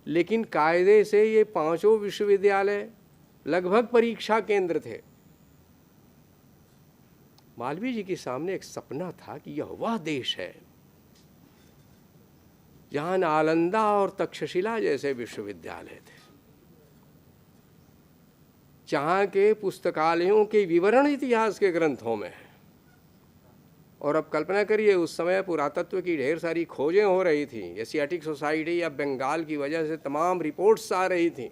लेकिन कायदे से ये 5 विश्वविद्यालय लगभग परीक्षा केंद्र थे। मालवीय जी के सामने एक सपना था कि यह वह देश है जहाँ नालंदा और तक्षशिला जैसे विश्वविद्यालय थे, जहाँ के पुस्तकालयों के विवरण इतिहास के ग्रंथों में है। और अब कल्पना करिए, उस समय पुरातत्व की ढेर सारी खोजें हो रही थी, एशियाटिक सोसाइटी या बंगाल की वजह से तमाम रिपोर्ट्स आ रही थी।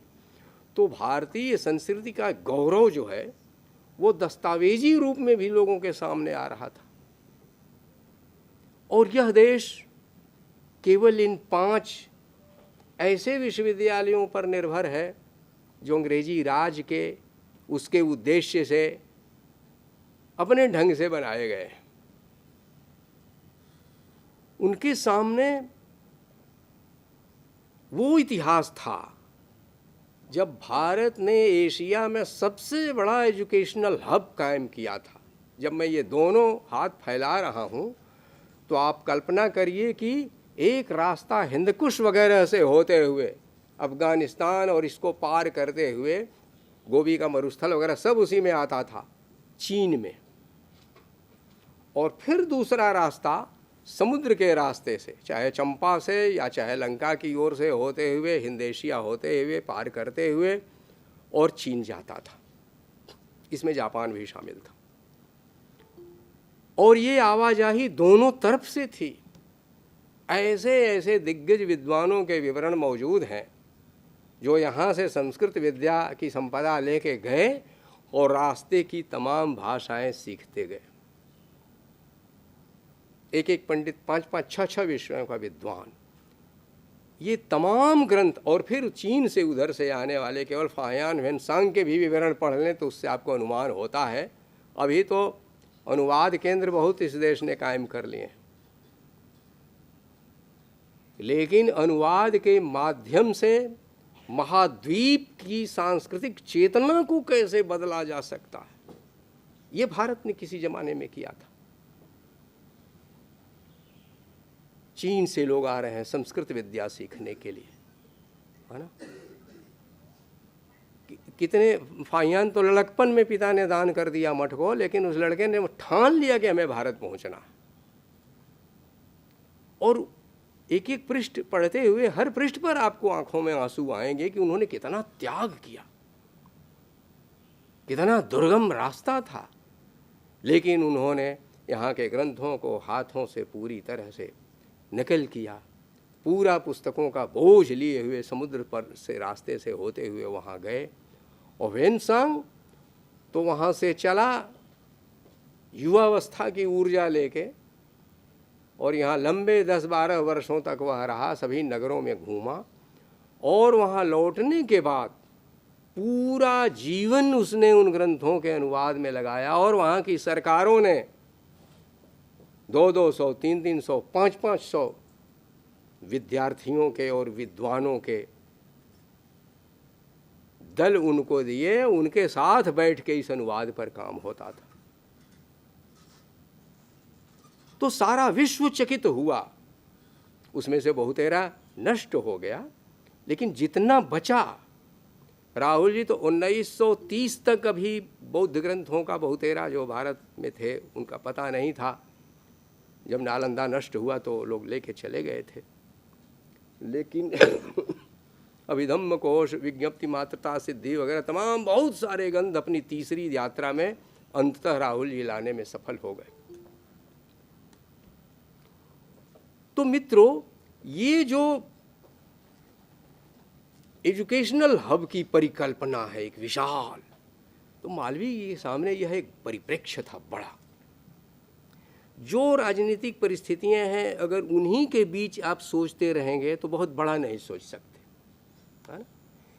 तो भारतीय संस्कृति का गौरव जो है वो दस्तावेजी रूप में भी लोगों के सामने आ रहा था। और यह देश केवल इन 5 ऐसे विश्वविद्यालयों पर निर्भर है जो अंग्रेजी राज के उसके उद्देश्य से अपने ढंग से बनाए गए। उनके सामने वो इतिहास था जब भारत ने एशिया में सबसे बड़ा एजुकेशनल हब कायम किया था। जब मैं ये दोनों हाथ फैला रहा हूँ तो आप कल्पना करिए कि एक रास्ता हिंदकुश वगैरह से होते हुए अफ़गानिस्तान और इसको पार करते हुए गोबी का मरुस्थल वगैरह सब उसी में आता था, चीन में, और फिर दूसरा रास्ता समुद्र के रास्ते से, चाहे चंपा से या चाहे लंका की ओर से होते हुए, हिंद एशिया होते हुए पार करते हुए और चीन जाता था। इसमें जापान भी शामिल था। और ये आवाजाही दोनों तरफ से थी। ऐसे ऐसे दिग्गज विद्वानों के विवरण मौजूद हैं जो यहाँ से संस्कृत विद्या की संपदा लेके गए और रास्ते की तमाम भाषाएं सीखते गए। एक एक पंडित 5-5, 6-6 विषयों का विद्वान, ये तमाम ग्रंथ, और फिर चीन से उधर से आने वाले केवल फाहियान ह्वेनसांग के भी विवरण पढ़ लें तो उससे आपको अनुमान होता है। अभी तो अनुवाद केंद्र बहुत इस देश ने कायम कर लिए हैं, लेकिन अनुवाद के माध्यम से महाद्वीप की सांस्कृतिक चेतना को कैसे बदला जा सकता है, ये भारत ने किसी जमाने में किया था। चीन से लोग आ रहे हैं संस्कृत विद्या सीखने के लिए, है ना। कितने फाहियान तो लड़कपन में पिता ने दान कर दिया मठ को, लेकिन उस लड़के ने ठान लिया कि हमें भारत पहुंचना है। और एक एक पृष्ठ पढ़ते हुए हर पृष्ठ पर आपको आंखों में आंसू आएंगे कि उन्होंने कितना त्याग किया, कितना दुर्गम रास्ता था, लेकिन उन्होंने यहाँ के ग्रंथों को हाथों से पूरी तरह से नकल किया। पूरा पुस्तकों का बोझ लिए हुए समुद्र पर से रास्ते से होते हुए वहाँ गए। और ह्वेनसांग तो वहाँ से चला युवावस्था की ऊर्जा लेके, और यहाँ लंबे 10-12 वर्षों तक वह रहा, सभी नगरों में घूमा, और वहाँ लौटने के बाद पूरा जीवन उसने उन ग्रंथों के अनुवाद में लगाया। और वहाँ की सरकारों ने 200-200, 300-300, 500-500 विद्यार्थियों के और विद्वानों के दल उनको दिए, उनके साथ बैठ के इस अनुवाद पर काम होता था। तो सारा विश्व चकित हुआ। उसमें से बहुतेरा नष्ट हो गया, लेकिन जितना बचा, राहुल जी तो 1930 तक अभी बौद्ध ग्रंथों का बहुतेरा जो भारत में थे उनका पता नहीं था। जब नालंदा नष्ट हुआ तो लोग लेके चले गए थे, लेकिन अभिधम्म कोश, विज्ञप्ति मात्रता सिद्धि वगैरह तमाम बहुत सारे ग्रंथ अपनी तीसरी यात्रा में अंततः राहुल जी लाने में सफल हो गए। तो मित्रों, ये जो एजुकेशनल हब की परिकल्पना है एक विशाल, तो मालवीय के सामने यह एक परिप्रेक्ष्य था बड़ा। जो राजनीतिक परिस्थितियां हैं, अगर उन्हीं के बीच आप सोचते रहेंगे तो बहुत बड़ा नहीं सोच सकते, है ना।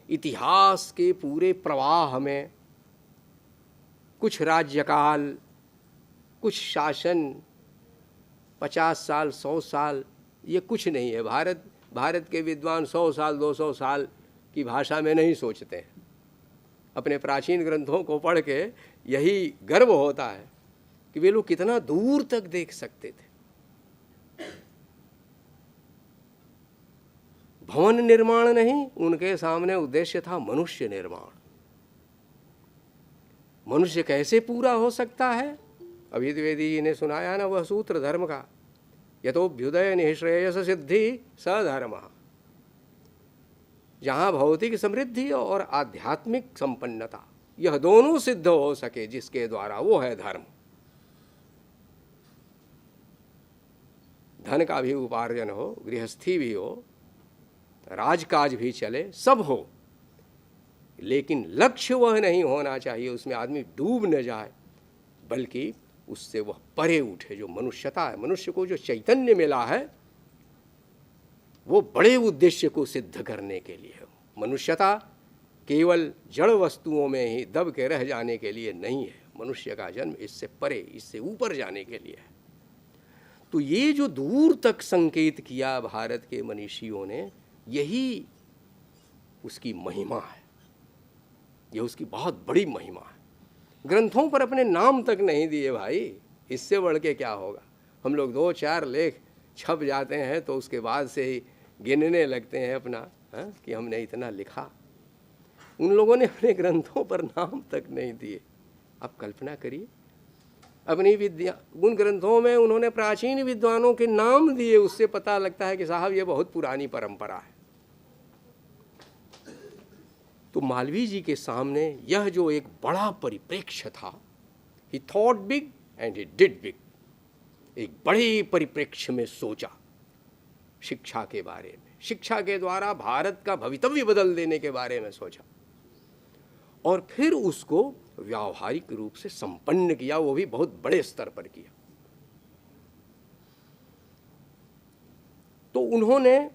इतिहास के पूरे प्रवाह में कुछ राज्यकाल, कुछ शासन, 50 साल, 100 साल, ये कुछ नहीं है। भारत के विद्वान 100 साल, 200 साल की भाषा में नहीं सोचते हैं। अपने प्राचीन ग्रंथों को पढ़ के यही गर्व होता है कि वे लोग कितना दूर तक देख सकते थे। भवन निर्माण नहीं, उनके सामने उद्देश्य था मनुष्य निर्माण। मनुष्य कैसे पूरा हो सकता है? अभी द्विवेदी जी ने सुनाया ना वह सूत्र धर्म का, यतोभ्युदय निःश्रेयस सिद्धि सधर्म। जहाँ भौतिक समृद्धि और आध्यात्मिक संपन्नता यह दोनों सिद्ध हो सके जिसके द्वारा, वो है धर्म। धन का भी उपार्जन हो, गृहस्थी भी हो, राजकाज भी चले, सब हो, लेकिन लक्ष्य वह नहीं होना चाहिए उसमें आदमी डूब न जाए, बल्कि उससे वह परे उठे। जो मनुष्यता है, मनुष्य को जो चैतन्य मिला है, वो बड़े उद्देश्य को सिद्ध करने के लिए है। मनुष्यता केवल जड़ वस्तुओं में ही दब के रह जाने के लिए नहीं है। मनुष्य का जन्म इससे परे, इससे ऊपर जाने के लिए है। तो ये जो दूर तक संकेत किया भारत के मनीषियों ने, यही उसकी महिमा है, ये उसकी बहुत बड़ी महिमा है। ग्रंथों पर अपने नाम तक नहीं दिए भाई, इससे बढ़ के क्या होगा। हम लोग 2-4 लेख छप जाते हैं तो उसके बाद से ही गिनने लगते हैं अपना कि हमने इतना लिखा। उन लोगों ने अपने ग्रंथों पर नाम तक नहीं दिए। आप कल्पना करिए, अपनी विद्या उन ग्रंथों में उन्होंने प्राचीन विद्वानों के नाम दिए। उससे पता लगता है कि साहब ये बहुत पुरानी परंपरा है। तो मालवीय जी के सामने यह जो एक बड़ा परिप्रेक्ष्य था, ही thought big and he did big, एक बड़े परिप्रेक्ष्य में सोचा शिक्षा के बारे में, शिक्षा के द्वारा भारत का भवितव्य बदल देने के बारे में सोचा, और फिर उसको व्यावहारिक रूप से संपन्न किया, वो भी बहुत बड़े स्तर पर किया। तो उन्होंने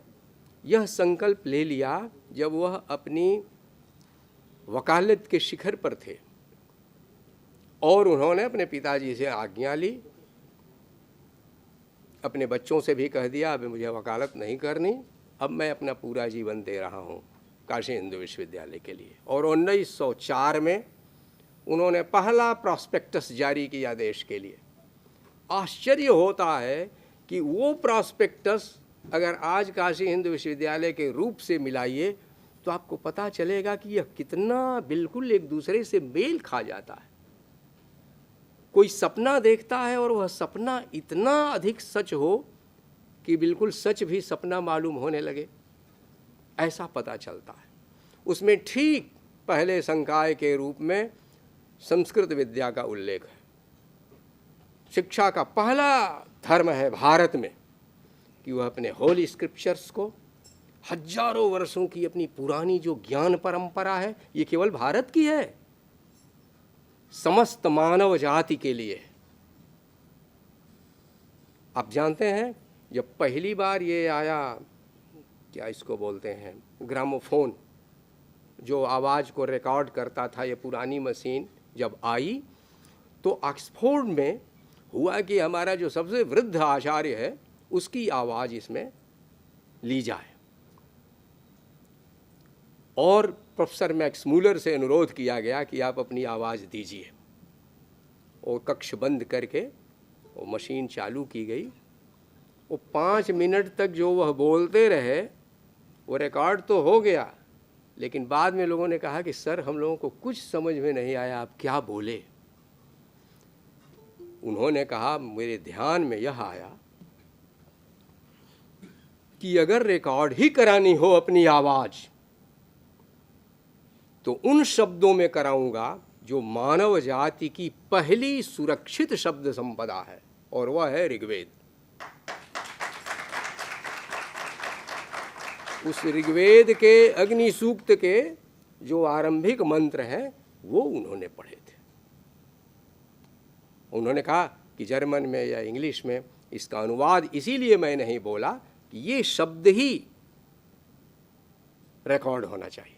यह संकल्प ले लिया जब वह अपनी वकालत के शिखर पर थे, और उन्होंने अपने पिताजी से आज्ञा ली, अपने बच्चों से भी कह दिया अब मुझे वकालत नहीं करनी, अब मैं अपना पूरा जीवन दे रहा हूँ काशी हिंदू विश्वविद्यालय के लिए। और 1904 में उन्होंने पहला प्रॉस्पेक्टस जारी किया देश के लिए। आश्चर्य होता है कि वो प्रॉस्पेक्टस अगर आज काशी हिंदू विश्वविद्यालय के रूप से मिलाइए तो आपको पता चलेगा कि यह कितना बिल्कुल एक दूसरे से मेल खा जाता है। कोई सपना देखता है और वह सपना इतना अधिक सच हो कि बिल्कुल सच भी सपना मालूम होने लगे, ऐसा पता चलता है। उसमें ठीक पहले संकाय के रूप में संस्कृत विद्या का उल्लेख है। शिक्षा का पहला धर्म है भारत में कि वह अपने होली स्क्रिप्चर्स को, हजारों वर्षों की अपनी पुरानी जो ज्ञान परंपरा है, ये केवल भारत की है, समस्त मानव जाति के लिए। आप जानते हैं जब पहली बार ये आया, क्या इसको बोलते हैं, ग्रामोफोन, जो आवाज़ को रिकॉर्ड करता था, ये पुरानी मशीन जब आई तो ऑक्सफोर्ड में हुआ कि हमारा जो सबसे वृद्ध आचार्य है उसकी आवाज़ इसमें ली जाए, और प्रोफेसर मैक्स मूलर से अनुरोध किया गया कि आप अपनी आवाज़ दीजिए। और कक्ष बंद करके वो मशीन चालू की गई। वो 5 मिनट तक जो वह बोलते रहे वो रिकॉर्ड तो हो गया, लेकिन बाद में लोगों ने कहा कि सर हम लोगों को कुछ समझ में नहीं आया, आप क्या बोले। उन्होंने कहा मेरे ध्यान में यह आया कि अगर रिकॉर्ड ही करानी हो अपनी आवाज़ तो उन शब्दों में कराऊंगा जो मानव जाति की पहली सुरक्षित शब्द संपदा है, और वह है ऋग्वेद। उस ऋग्वेद के अग्नि सूक्त के जो आरंभिक मंत्र हैं वो उन्होंने पढ़े थे। उन्होंने कहा कि जर्मन में या इंग्लिश में इसका अनुवाद इसीलिए मैं नहीं बोला कि ये शब्द ही रिकॉर्ड होना चाहिए।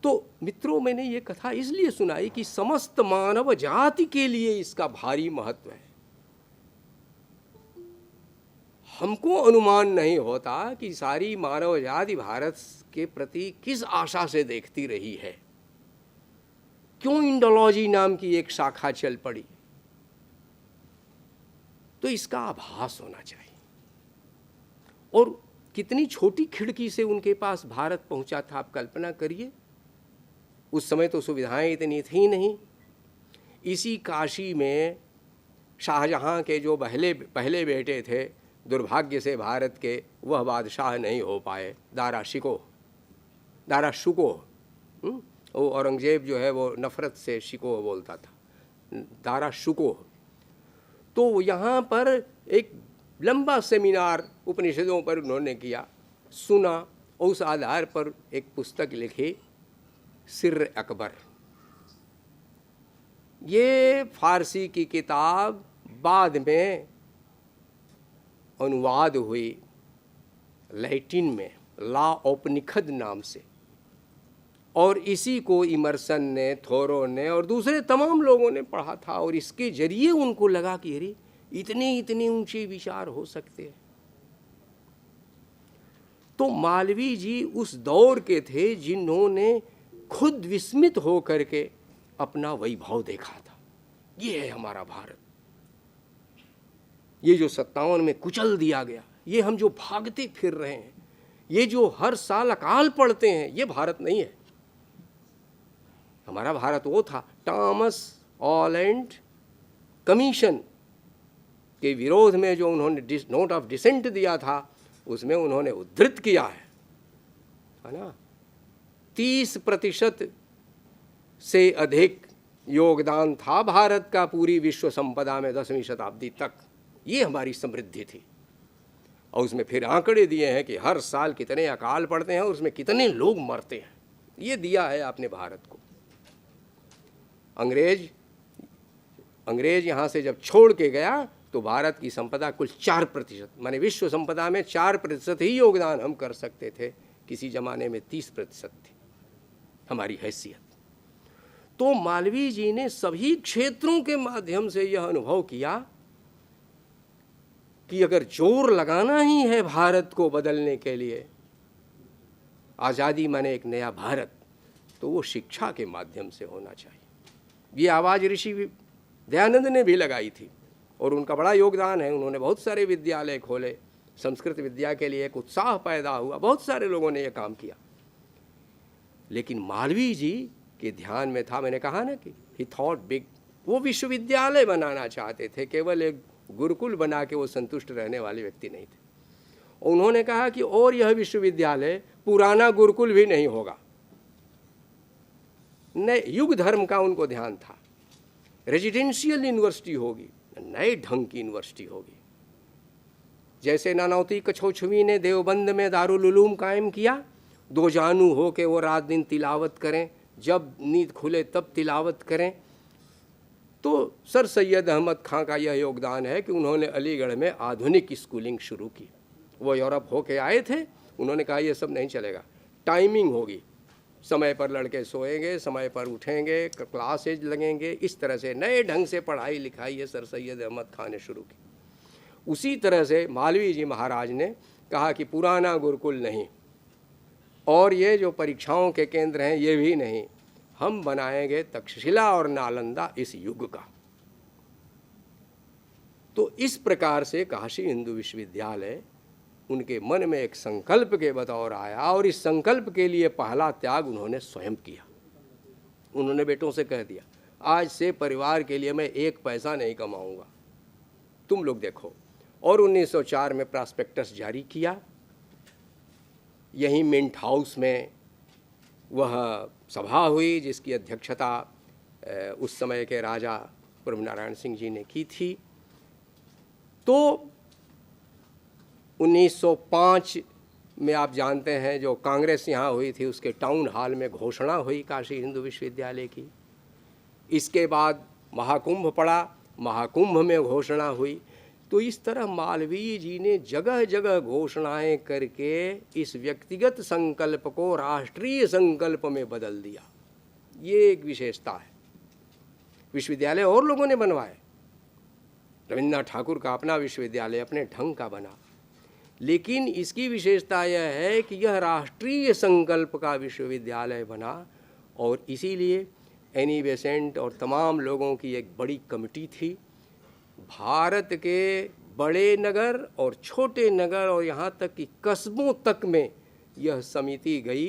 तो मित्रों, मैंने ये कथा इसलिए सुनाई कि समस्त मानव जाति के लिए इसका भारी महत्व है। हमको अनुमान नहीं होता कि सारी मानव जाति भारत के प्रति किस आशा से देखती रही है, क्यों इंडोलॉजी नाम की एक शाखा चल पड़ी। तो इसका आभास होना चाहिए। और कितनी छोटी खिड़की से उनके पास भारत पहुंचा था, आप कल्पना करिए। उस समय तो सुविधाएं इतनी थी नहीं। इसी काशी में शाहजहां के जो पहले बेटे थे, दुर्भाग्य से भारत के वह बादशाह नहीं हो पाए, दारा शुकोह। वो औरंगजेब जो है वो नफ़रत से शिकोह बोलता था, दारा शुकोह। तो यहाँ पर एक लंबा सेमिनार उपनिषदों पर उन्होंने किया, सुना, और उस आधार पर एक पुस्तक लिखी, सिर अकबर। ये फारसी की किताब बाद में अनुवाद हुई लैटिन में लाओपनिषद नाम से, और इसी को इमर्सन ने, थोरो ने और दूसरे तमाम लोगों ने पढ़ा था, और इसके जरिए उनको लगा कि अरे इतने इतने ऊंचे विचार हो सकते हैं। तो मालवीय जी उस दौर के थे जिन्होंने खुद विस्मित हो करके अपना वैभव देखा था। ये है हमारा भारत, ये जो 57 में कुचल दिया गया, ये हम जो भागते फिर रहे हैं, ये जो हर साल अकाल पड़ते हैं, ये भारत नहीं है। हमारा भारत वो था। टॉमस ऑलैंड कमीशन के विरोध में जो उन्होंने नोट ऑफ डिसेंट दिया था, उसमें उन्होंने उद्धृत किया है ना, 30% से अधिक योगदान था भारत का पूरी विश्व संपदा में 10वीं शताब्दी तक। ये हमारी समृद्धि थी। और उसमें फिर आंकड़े दिए हैं कि हर साल कितने अकाल पड़ते हैं और उसमें कितने लोग मरते हैं। ये दिया है आपने भारत को। अंग्रेज यहाँ से जब छोड़ के गया तो भारत की संपदा कुल 4%, माने विश्व संपदा में 4% ही योगदान हम कर सकते थे। किसी जमाने में 30% थी हमारी हैसियत। तो मालवीय जी ने सभी क्षेत्रों के माध्यम से यह अनुभव किया कि अगर जोर लगाना ही है भारत को बदलने के लिए, आज़ादी माने एक नया भारत, तो वो शिक्षा के माध्यम से होना चाहिए। ये आवाज़ ऋषि दयानंद ने भी लगाई थी और उनका बड़ा योगदान है। उन्होंने बहुत सारे विद्यालय खोले, संस्कृत विद्या के लिए एक उत्साह पैदा हुआ, बहुत सारे लोगों ने यह काम किया। लेकिन मालवीय जी के ध्यान में था, मैंने कहा ना कि ही थॉट बिग। वो विश्वविद्यालय बनाना चाहते थे, केवल एक गुरुकुल बना के वो संतुष्ट रहने वाले व्यक्ति नहीं थे। उन्होंने कहा कि और यह विश्वविद्यालय पुराना गुरुकुल भी नहीं होगा, नए युग धर्म का उनको ध्यान था। रेजिडेंशियल यूनिवर्सिटी होगी, नए ढंग की यूनिवर्सिटी होगी। जैसे नानौती कछौछवी ने देवबंद में दारुल उलूम कायम किया, 2 जानू हो के वो रात दिन तिलावत करें, जब नींद खुले तब तिलावत करें। तो सर सैयद अहमद खां का यह योगदान है कि उन्होंने अलीगढ़ में आधुनिक स्कूलिंग शुरू की। वो यूरोप होके आए थे, उन्होंने कहा ये सब नहीं चलेगा, टाइमिंग होगी, समय पर लड़के सोएंगे, समय पर उठेंगे, क्लासेज लगेंगे, इस तरह से नए ढंग से पढ़ाई लिखाई ये सर सैयद अहमद खान ने शुरू की। उसी तरह से मालवीय जी महाराज ने कहा कि पुराना गुरुकुल नहीं और ये जो परीक्षाओं के केंद्र हैं ये भी नहीं, हम बनाएंगे तक्षशिला और नालंदा इस युग का। तो इस प्रकार से काशी हिंदू विश्वविद्यालय उनके मन में एक संकल्प के बतौर आया और इस संकल्प के लिए पहला त्याग उन्होंने स्वयं किया। उन्होंने बेटों से कह दिया, आज से परिवार के लिए मैं 1 पैसा नहीं कमाऊंगा, तुम लोग देखो। और 1904 में प्रॉस्पेक्टस जारी किया। यहीं मिंट हाउस में वह सभा हुई जिसकी अध्यक्षता उस समय के राजा प्रभु नारायण सिंह जी ने की थी। तो 1905 में आप जानते हैं जो कांग्रेस यहाँ हुई थी, उसके टाउन हॉल में घोषणा हुई काशी हिंदू विश्वविद्यालय की। इसके बाद महाकुंभ पड़ा, महाकुंभ में घोषणा हुई। तो इस तरह मालवीय जी ने जगह जगह घोषणाएं करके इस व्यक्तिगत संकल्प को राष्ट्रीय संकल्प में बदल दिया। ये एक विशेषता है। विश्वविद्यालय और लोगों ने बनवाए, रविन्द्रनाथ ठाकुर का अपना विश्वविद्यालय अपने ढंग का बना, लेकिन इसकी विशेषता यह है कि यह राष्ट्रीय संकल्प का विश्वविद्यालय बना। और इसीलिए एनी बेसेंट और तमाम लोगों की एक बड़ी कमेटी थी। भारत के बड़े नगर और छोटे नगर और यहाँ तक कि कस्बों तक में यह समिति गई।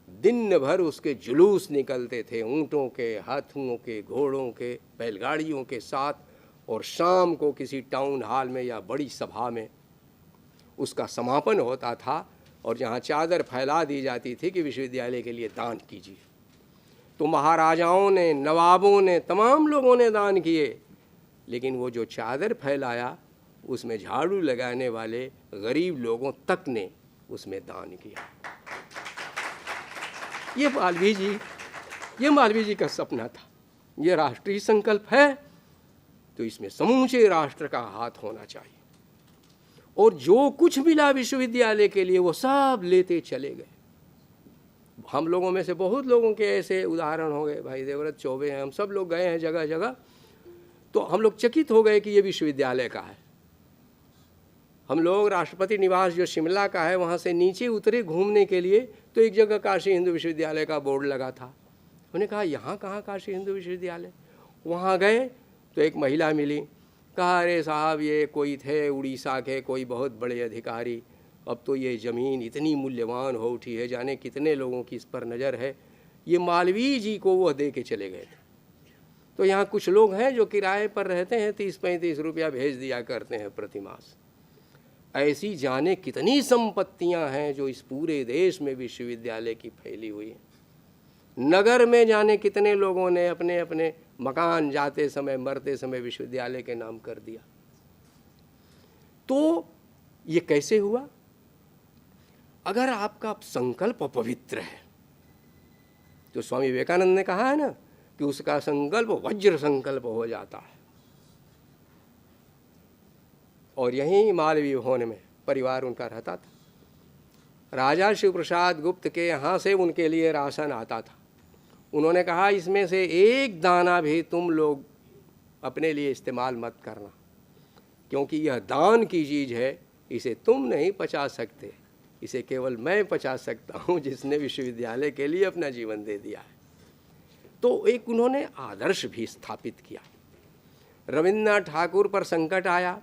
दिन भर उसके जुलूस निकलते थे, ऊँटों के, हाथियों के, घोड़ों के, बैलगाड़ियों के साथ, और शाम को किसी टाउन हॉल में या बड़ी सभा में उसका समापन होता था और जहाँ चादर फैला दी जाती थी कि विश्वविद्यालय के लिए दान कीजिए। तो महाराजाओं ने, नवाबों ने, तमाम लोगों ने दान किए, लेकिन वो जो चादर फैलाया उसमें झाड़ू लगाने वाले गरीब लोगों तक ने उसमें दान किया। ये मालवीय जी का सपना था। ये राष्ट्रीय संकल्प है तो इसमें समूचे राष्ट्र का हाथ होना चाहिए। और जो कुछ मिला विश्वविद्यालय के लिए वो सब लेते चले गए। हम लोगों में से बहुत लोगों के ऐसे उदाहरण हो गए, भाई देवव्रत चौबे हैं, हम सब लोग गए हैं जगह जगह, तो हम लोग चकित हो गए कि ये विश्वविद्यालय का है। हम लोग राष्ट्रपति निवास जो शिमला का है वहाँ से नीचे उतरे घूमने के लिए, तो एक जगह काशी हिंदू विश्वविद्यालय का बोर्ड लगा था। उन्होंने कहा यहाँ कहाँ काशी हिंदू विश्वविद्यालय। वहाँ गए तो एक महिला मिली, कहा अरे साहब ये कोई थे उड़ीसा के कोई बहुत बड़े अधिकारी, अब तो ये ज़मीन इतनी मूल्यवान हो उठी है, जाने कितने लोगों की इस पर नज़र है। ये मालवीय जी को वह दे के चले गए थे। तो यहाँ कुछ लोग हैं जो किराए पर रहते हैं, 30-35 रुपया भेज दिया करते हैं प्रति मास। ऐसी जाने कितनी संपत्तियाँ हैं जो इस पूरे देश में विश्वविद्यालय की फैली हुई हैं। नगर में जाने कितने लोगों ने अपने अपने मकान जाते समय मरते समय विश्वविद्यालय के नाम कर दिया। तो ये कैसे हुआ? अगर आपका संकल्प पवित्र है, तो स्वामी विवेकानंद ने कहा है ना कि उसका संकल्प वज्र संकल्प हो जाता है। और यहीं मालवीय भवन में परिवार उनका रहता था। राजा शिव प्रसाद गुप्त के यहाँ से उनके लिए राशन आता था। उन्होंने कहा इसमें से एक दाना भी तुम लोग अपने लिए इस्तेमाल मत करना, क्योंकि यह दान की चीज़ है, इसे तुम नहीं पचा सकते, इसे केवल मैं पचा सकता हूँ जिसने विश्वविद्यालय के लिए अपना जीवन दे दिया है। तो एक उन्होंने आदर्श भी स्थापित किया। रविन्द्रनाथ ठाकुर पर संकट आया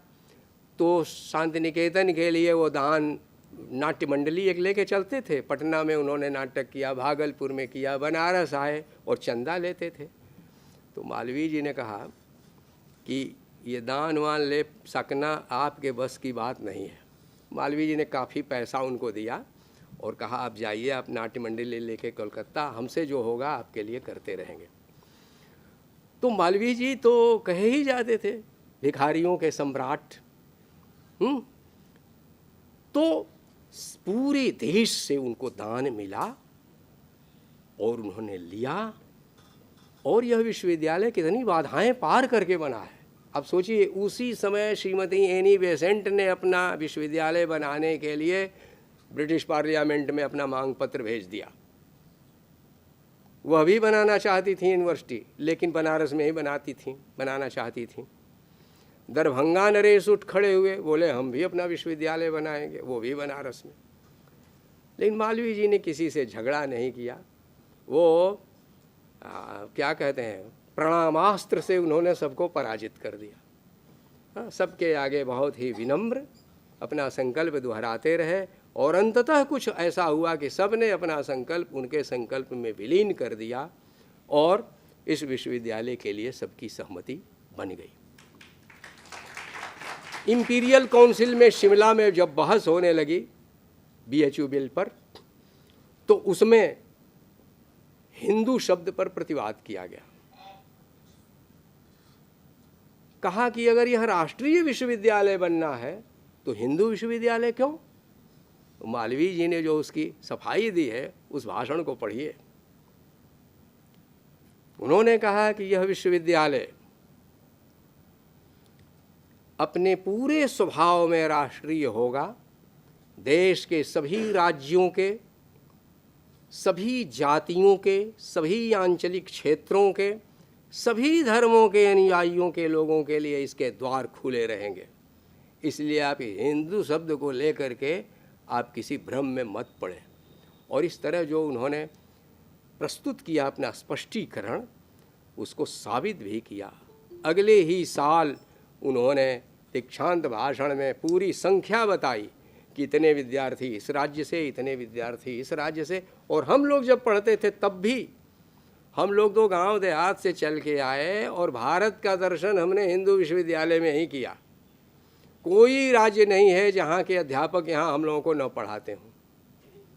तो शांति निकेतन के लिए वो दान नाट्य मंडली एक लेके चलते थे। पटना में उन्होंने नाटक किया, भागलपुर में किया, बनारस आए और चंदा लेते थे। तो मालवीय जी ने कहा कि ये दान वान ले सकना आपके बस की बात नहीं है। मालवीय जी ने काफ़ी पैसा उनको दिया और कहा आप जाइए, आप नाट्य मंडली लेके कोलकाता, हमसे जो होगा आपके लिए करते रहेंगे। तो मालवीय जी तो कहे ही जाते थे भिखारियों के सम्राट। तो पूरे देश से उनको दान मिला और उन्होंने लिया, और यह विश्वविद्यालय कितनी बाधाएं पार करके बना है। अब सोचिए, उसी समय श्रीमती एनी बेसेंट ने अपना विश्वविद्यालय बनाने के लिए ब्रिटिश पार्लियामेंट में अपना मांग पत्र भेज दिया। वह भी बनाना चाहती थी यूनिवर्सिटी, लेकिन बनारस में ही बनाना चाहती थी। दरभंगा नरेश उठ खड़े हुए, बोले हम भी अपना विश्वविद्यालय बनाएंगे, वो भी बनारस में। लेकिन मालवीय जी ने किसी से झगड़ा नहीं किया। वो क्या कहते हैं, प्रणामास्त्र से उन्होंने सबको पराजित कर दिया। सबके आगे बहुत ही विनम्र अपना संकल्प दोहराते रहे, और अंततः कुछ ऐसा हुआ कि सब ने अपना संकल्प उनके संकल्प में विलीन कर दिया, और इस विश्वविद्यालय के लिए सबकी सहमति बन गई। इंपीरियल काउंसिल में शिमला में जब बहस होने लगी BHU बिल पर, तो उसमें हिंदू शब्द पर प्रतिवाद किया गया। कहा कि अगर यह राष्ट्रीय विश्वविद्यालय बनना है तो हिंदू विश्वविद्यालय क्यों? मालवीय जी ने जो उसकी सफाई दी है उस भाषण को पढ़िए। उन्होंने कहा कि यह विश्वविद्यालय अपने पूरे स्वभाव में राष्ट्रीय होगा। देश के सभी राज्यों के, सभी जातियों के, सभी आंचलिक क्षेत्रों के, सभी धर्मों के अनुयायियों के लोगों के लिए इसके द्वार खुले रहेंगे। इसलिए आप हिंदू शब्द को लेकर के आप किसी भ्रम में मत पड़े। और इस तरह जो उन्होंने प्रस्तुत किया अपना स्पष्टीकरण, उसको साबित भी किया। अगले ही साल उन्होंने दीक्षांत भाषण में पूरी संख्या बताई कि इतने विद्यार्थी इस राज्य से, इतने विद्यार्थी इस राज्य से। और हम लोग जब पढ़ते थे तब भी हम लोग तो गांव देहात से चल के आए, और भारत का दर्शन हमने हिंदू विश्वविद्यालय में ही किया। कोई राज्य नहीं है जहाँ के अध्यापक यहाँ हम लोगों को न पढ़ाते हों।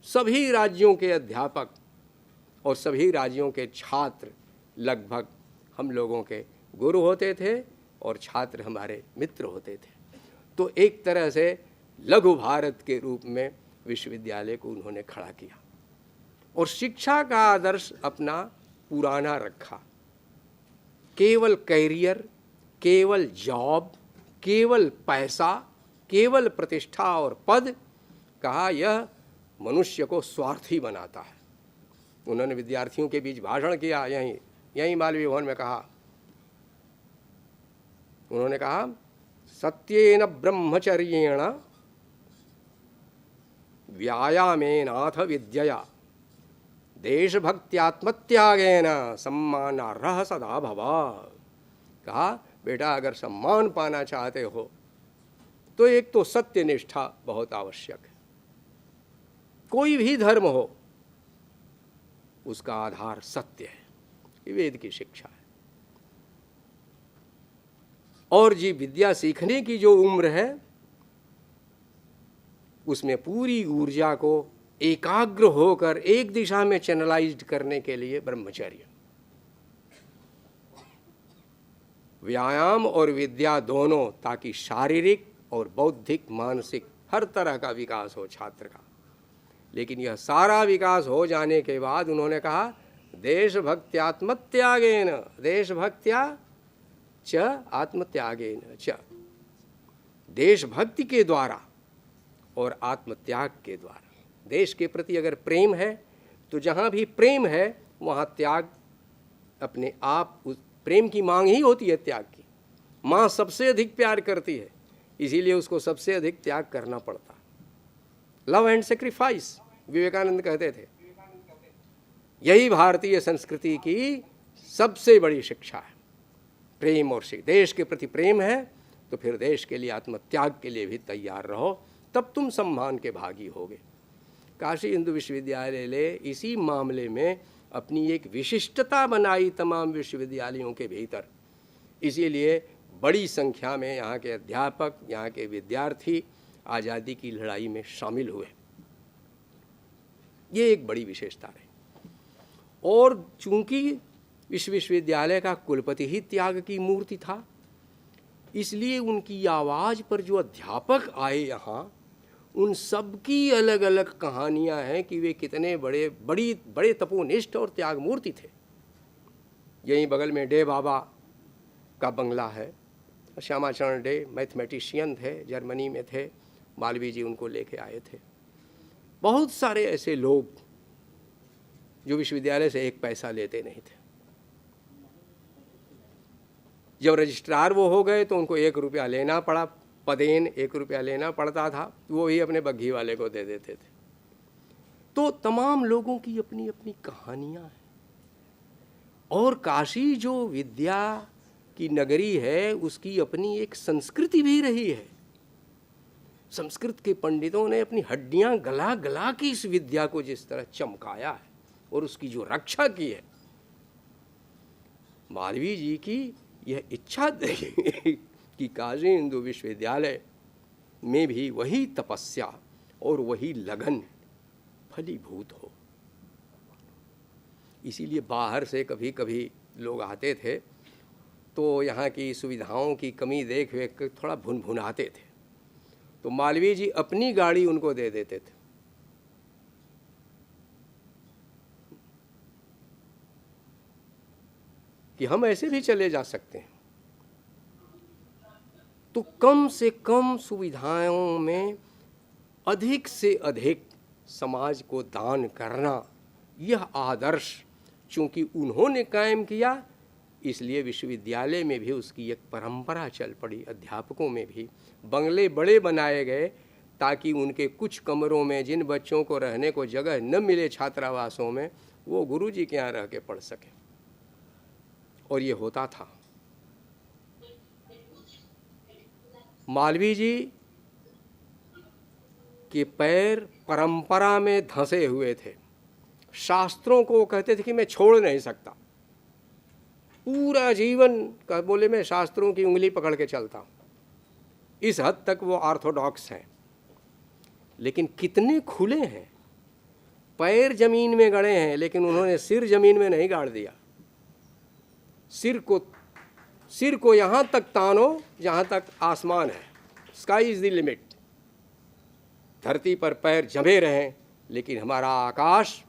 सभी राज्यों के अध्यापक और सभी राज्यों के छात्र लगभग हम लोगों के गुरु होते थे, और छात्र हमारे मित्र होते थे। तो एक तरह से लघु भारत के रूप में विश्वविद्यालय को उन्होंने खड़ा किया, और शिक्षा का आदर्श अपना पुराना रखा। केवल कैरियर, केवल जॉब, केवल पैसा केवल प्रतिष्ठा और पद, कहा यह मनुष्य को स्वार्थी बनाता है। उन्होंने विद्यार्थियों के बीच भाषण किया, यहीं मालवीय भवन में कहा, उन्होंने कहा सत्येन ब्रह्मचर्येण व्यायामेनाथ विद्यया देशभक्त्यात्मत्यागेन सम्मानार्हः सदा भव। कहा बेटा अगर सम्मान पाना चाहते हो तो एक तो सत्यनिष्ठा बहुत आवश्यक है। कोई भी धर्म हो उसका आधार सत्य है, ये वेद की शिक्षा है। और जी विद्या सीखने की जो उम्र है उसमें पूरी ऊर्जा को एकाग्र होकर एक दिशा में चैनलाइज्ड करने के लिए ब्रह्मचर्य, व्यायाम और विद्या दोनों, ताकि शारीरिक और बौद्धिक मानसिक हर तरह का विकास हो छात्र का। लेकिन यह सारा विकास हो जाने के बाद उन्होंने कहा देशभक्त्यात्मत्यागेन, देशभक्त्या च आत्मत्यागेन च, देशभक्ति के द्वारा और आत्मत्याग के द्वारा। देश के प्रति अगर प्रेम है तो जहाँ भी प्रेम है वहाँ त्याग अपने आप, उस प्रेम की मांग ही होती है त्याग की। माँ सबसे अधिक प्यार करती है, इसीलिए उसको सबसे अधिक त्याग करना पड़ता। लव एंड सेक्रीफाइस विवेकानंद कहते थे। यही भारतीय संस्कृति की सबसे बड़ी शिक्षा है, प्रेम और शिक्षा। देश के प्रति प्रेम है तो फिर देश के लिए आत्मत्याग के लिए भी तैयार रहो, तब तुम सम्मान के भागी होगे। काशी हिंदू विश्वविद्यालय ने इसी मामले में अपनी एक विशिष्टता बनाई तमाम विश्वविद्यालयों के भीतर। इसीलिए बड़ी संख्या में यहाँ के अध्यापक, यहाँ के विद्यार्थी आज़ादी की लड़ाई में शामिल हुए। ये एक बड़ी विशेषता है। और चूंकि विश्वविद्यालय का कुलपति ही त्याग की मूर्ति था, इसलिए उनकी आवाज़ पर जो अध्यापक आए यहाँ, उन सब की अलग अलग कहानियाँ हैं कि वे कितने बड़े तपोनिष्ठ और त्याग मूर्ति थे। यहीं बगल में डे बाबा का बंगला है। श्यामाचरण डे मैथमेटिशियन थे, जर्मनी में थे, मालवीय जी उनको लेके आए थे। बहुत सारे ऐसे लोग जो विश्वविद्यालय से एक पैसा लेते नहीं थे। जब रजिस्ट्रार वो हो गए तो उनको 1 रुपया लेना पड़ा, पदेन 1 रुपया लेना पड़ता था, वो ही अपने बग्घी वाले को दे देते थे। तो तमाम लोगों की अपनी अपनी कहानियाँ हैं। और काशी जो विद्या की नगरी है उसकी अपनी एक संस्कृति भी रही है। संस्कृत के पंडितों ने अपनी हड्डियां गला गला के इस विद्या को जिस तरह चमकाया है और उसकी जो रक्षा की है, मालवीय जी की यह इच्छा कि काशी हिंदू विश्वविद्यालय में भी वही तपस्या और वही लगन फलीभूत हो। इसीलिए बाहर से कभी कभी लोग आते थे तो यहाँ की सुविधाओं की कमी देख थोड़ा भुनभुनाते थे, तो मालवीय जी अपनी गाड़ी उनको दे देते थे। कि हम ऐसे भी चले जा सकते हैं। तो कम से कम सुविधाओं में अधिक से अधिक समाज को दान करना, यह आदर्श चूंकि उन्होंने कायम किया, इसलिए विश्वविद्यालय में भी उसकी एक परंपरा चल पड़ी। अध्यापकों में भी बंगले बड़े बनाए गए ताकि उनके कुछ कमरों में जिन बच्चों को रहने को जगह न मिले छात्रावासों में, वो गुरुजी के यहाँ रह के पढ़ सके। और ये होता था। मालवीय जी के पैर परंपरा में धंसे हुए थे। शास्त्रों को वो कहते थे कि मैं छोड़ नहीं सकता, पूरा जीवन का बोले मैं शास्त्रों की उंगली पकड़ के चलता हूँ। इस हद तक वो ऑर्थोडॉक्स हैं। लेकिन कितने खुले हैं, पैर जमीन में गड़े हैं लेकिन उन्होंने सिर जमीन में नहीं गाड़ दिया। सिर को यहाँ तक तानो जहाँ तक आसमान है, स्काई इज द लिमिट। धरती पर पैर जमे रहें, लेकिन हमारा आकाश,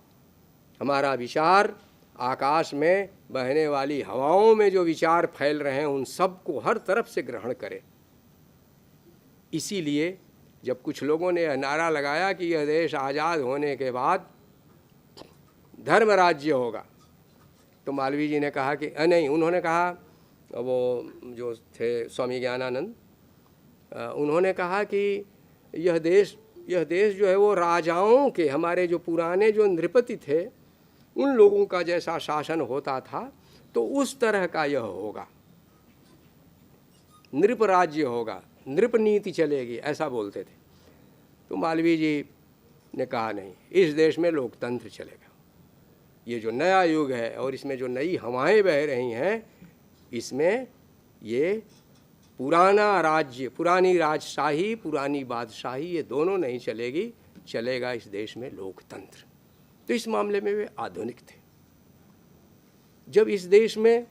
हमारा विचार आकाश में बहने वाली हवाओं में जो विचार फैल रहे हैं उन सब को हर तरफ से ग्रहण करें। इसीलिए जब कुछ लोगों ने यह नारा लगाया कि यह देश आज़ाद होने के बाद धर्म राज्य होगा, तो मालवीय जी ने कहा कि नहीं, उन्होंने कहा, वो जो थे स्वामी ज्ञानानंद, उन्होंने कहा कि यह देश जो है वो राजाओं के, हमारे जो पुराने जो नृपति थे उन लोगों का जैसा शासन होता था तो उस तरह का यह होगा, नृप राज्य होगा, नृप नीति चलेगी, ऐसा बोलते थे। तो मालवीय जी ने कहा नहीं, इस देश में लोकतंत्र चलेगा। ये जो नया युग है और इसमें जो नई हवाएं बह रही हैं, इसमें ये पुराना राज्य, पुरानी राजशाही, पुरानी बादशाही, ये दोनों नहीं चलेगी, चलेगा इस देश में लोकतंत्र। तो इस मामले में वे आधुनिक थे। जब इस देश में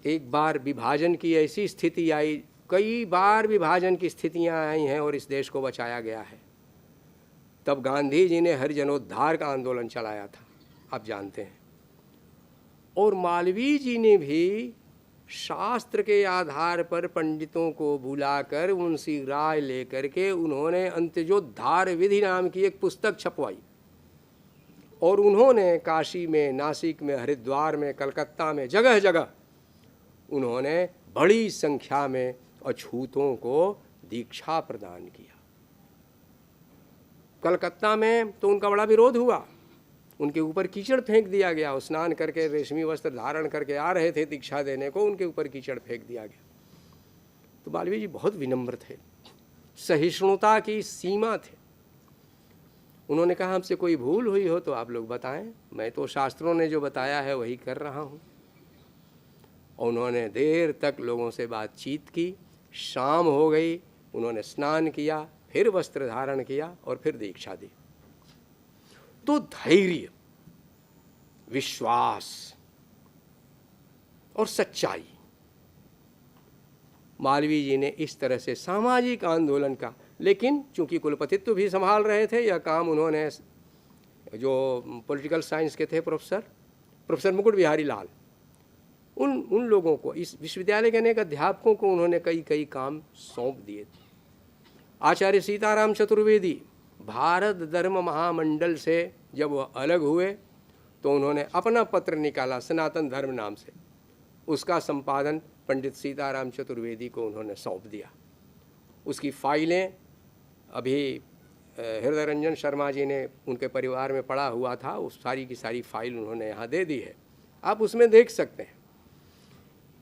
एक बार विभाजन की ऐसी स्थिति आई, कई बार विभाजन की स्थितियां आई हैं और इस देश को बचाया गया है, तब गांधी जी ने हरिजनोद्धार का आंदोलन चलाया था, आप जानते हैं। और मालवीय जी ने भी शास्त्र के आधार पर पंडितों को बुलाकर उनसे राय लेकर के उन्होंने अंत्यजोद्धार विधि नाम की एक पुस्तक छपवाई और उन्होंने काशी में, नासिक में, हरिद्वार में, कलकत्ता में, जगह जगह उन्होंने बड़ी संख्या में अछूतों को दीक्षा प्रदान किया। कलकत्ता में तो उनका बड़ा विरोध हुआ, उनके ऊपर कीचड़ फेंक दिया गया। वो स्नान करके रेशमी वस्त्र धारण करके आ रहे थे दीक्षा देने को, उनके ऊपर कीचड़ फेंक दिया गया। तो मालवीय जी बहुत विनम्र थे, सहिष्णुता की सीमा थे। उन्होंने कहा हमसे कोई भूल हुई हो तो आप लोग बताएं, मैं तो शास्त्रों ने जो बताया है वही कर रहा हूँ। और उन्होंने देर तक लोगों से बातचीत की। शाम हो गई, उन्होंने स्नान किया, फिर वस्त्र धारण किया और फिर दीक्षा दी। तो धैर्य, विश्वास और सच्चाई, मालवीय जी ने इस तरह से सामाजिक आंदोलन का, लेकिन चूंकि कुलपतित्व भी संभाल रहे थे, यह काम उन्होंने जो पॉलिटिकल साइंस के थे प्रोफेसर मुकुट बिहारी लाल, उन लोगों को, इस विश्वविद्यालय के अनेक अध्यापकों को उन्होंने कई काम सौंप दिए थे। आचार्य सीताराम चतुर्वेदी भारत धर्म महामंडल से जब वह अलग हुए तो उन्होंने अपना पत्र निकाला सनातन धर्म नाम से, उसका संपादन पंडित सीताराम चतुर्वेदी को उन्होंने सौंप दिया। उसकी फाइलें अभी हृदय रंजन शर्मा जी ने उनके परिवार में पड़ा हुआ था, उस सारी की सारी फाइल उन्होंने यहाँ दे दी है, आप उसमें देख सकते हैं।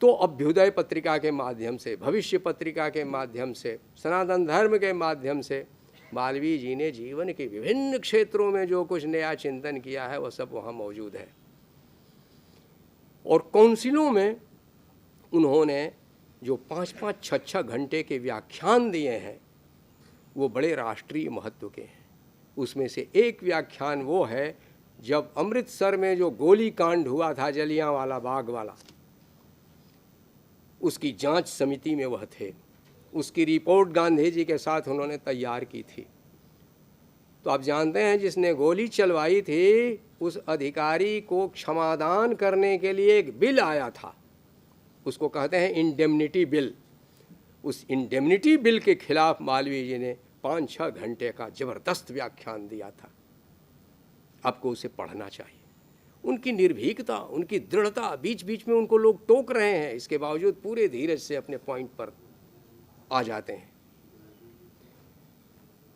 तो अभ्युदय पत्रिका के माध्यम से, भविष्य पत्रिका के माध्यम से, सनातन धर्म के माध्यम से मालवीय जी ने जीवन के विभिन्न क्षेत्रों में जो कुछ नया चिंतन किया है वह सब वहाँ मौजूद है। और काउंसिलों में उन्होंने जो 5-5, 6-6 घंटे के व्याख्यान दिए हैं वो बड़े राष्ट्रीय महत्व के हैं। उसमें से एक व्याख्यान वो है जब अमृतसर में जो गोली कांड हुआ था, जलियांवाला बाग वाला, उसकी जांच समिति में वह थे। उसकी रिपोर्ट गांधी जी के साथ उन्होंने तैयार की थी। तो आप जानते हैं जिसने गोली चलवाई थी उस अधिकारी को क्षमादान करने के लिए एक बिल आया था, उसको कहते हैं इंडेमनिटी बिल। उस इंडेमनिटी बिल के खिलाफ मालवीय जी ने 5-6 घंटे का जबरदस्त व्याख्यान दिया था। आपको उसे पढ़ना चाहिए। उनकी निर्भीकता, उनकी दृढ़ता, बीच बीच में उनको लोग टोक रहे हैं, इसके बावजूद पूरे धीरज से अपने पॉइंट पर आ जाते हैं।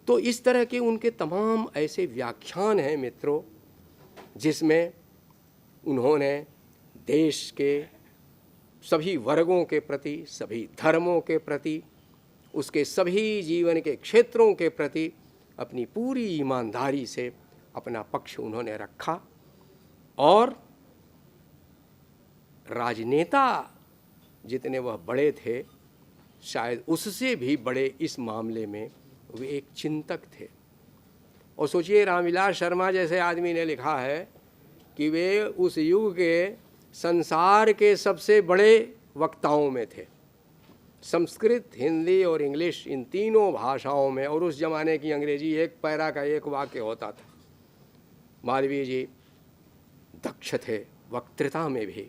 तो इस तरह के उनके तमाम ऐसे व्याख्यान हैं मित्रों, जिसमें उन्होंने देश के सभी वर्गों के प्रति, सभी धर्मों के प्रति, उसके सभी जीवन के क्षेत्रों के प्रति अपनी पूरी ईमानदारी से अपना पक्ष उन्होंने रखा। और राजनेता जितने वह बड़े थे, शायद उससे भी बड़े इस मामले में वे एक चिंतक थे। और सोचिए, रामविलास शर्मा जैसे आदमी ने लिखा है कि वे उस युग के संसार के सबसे बड़े वक्ताओं में थे। संस्कृत, हिंदी और इंग्लिश, इन तीनों भाषाओं में, और उस ज़माने की अंग्रेजी एक पैरा का एक वाक्य होता था। मालवीय जी दक्ष थे, वक्तृता में भी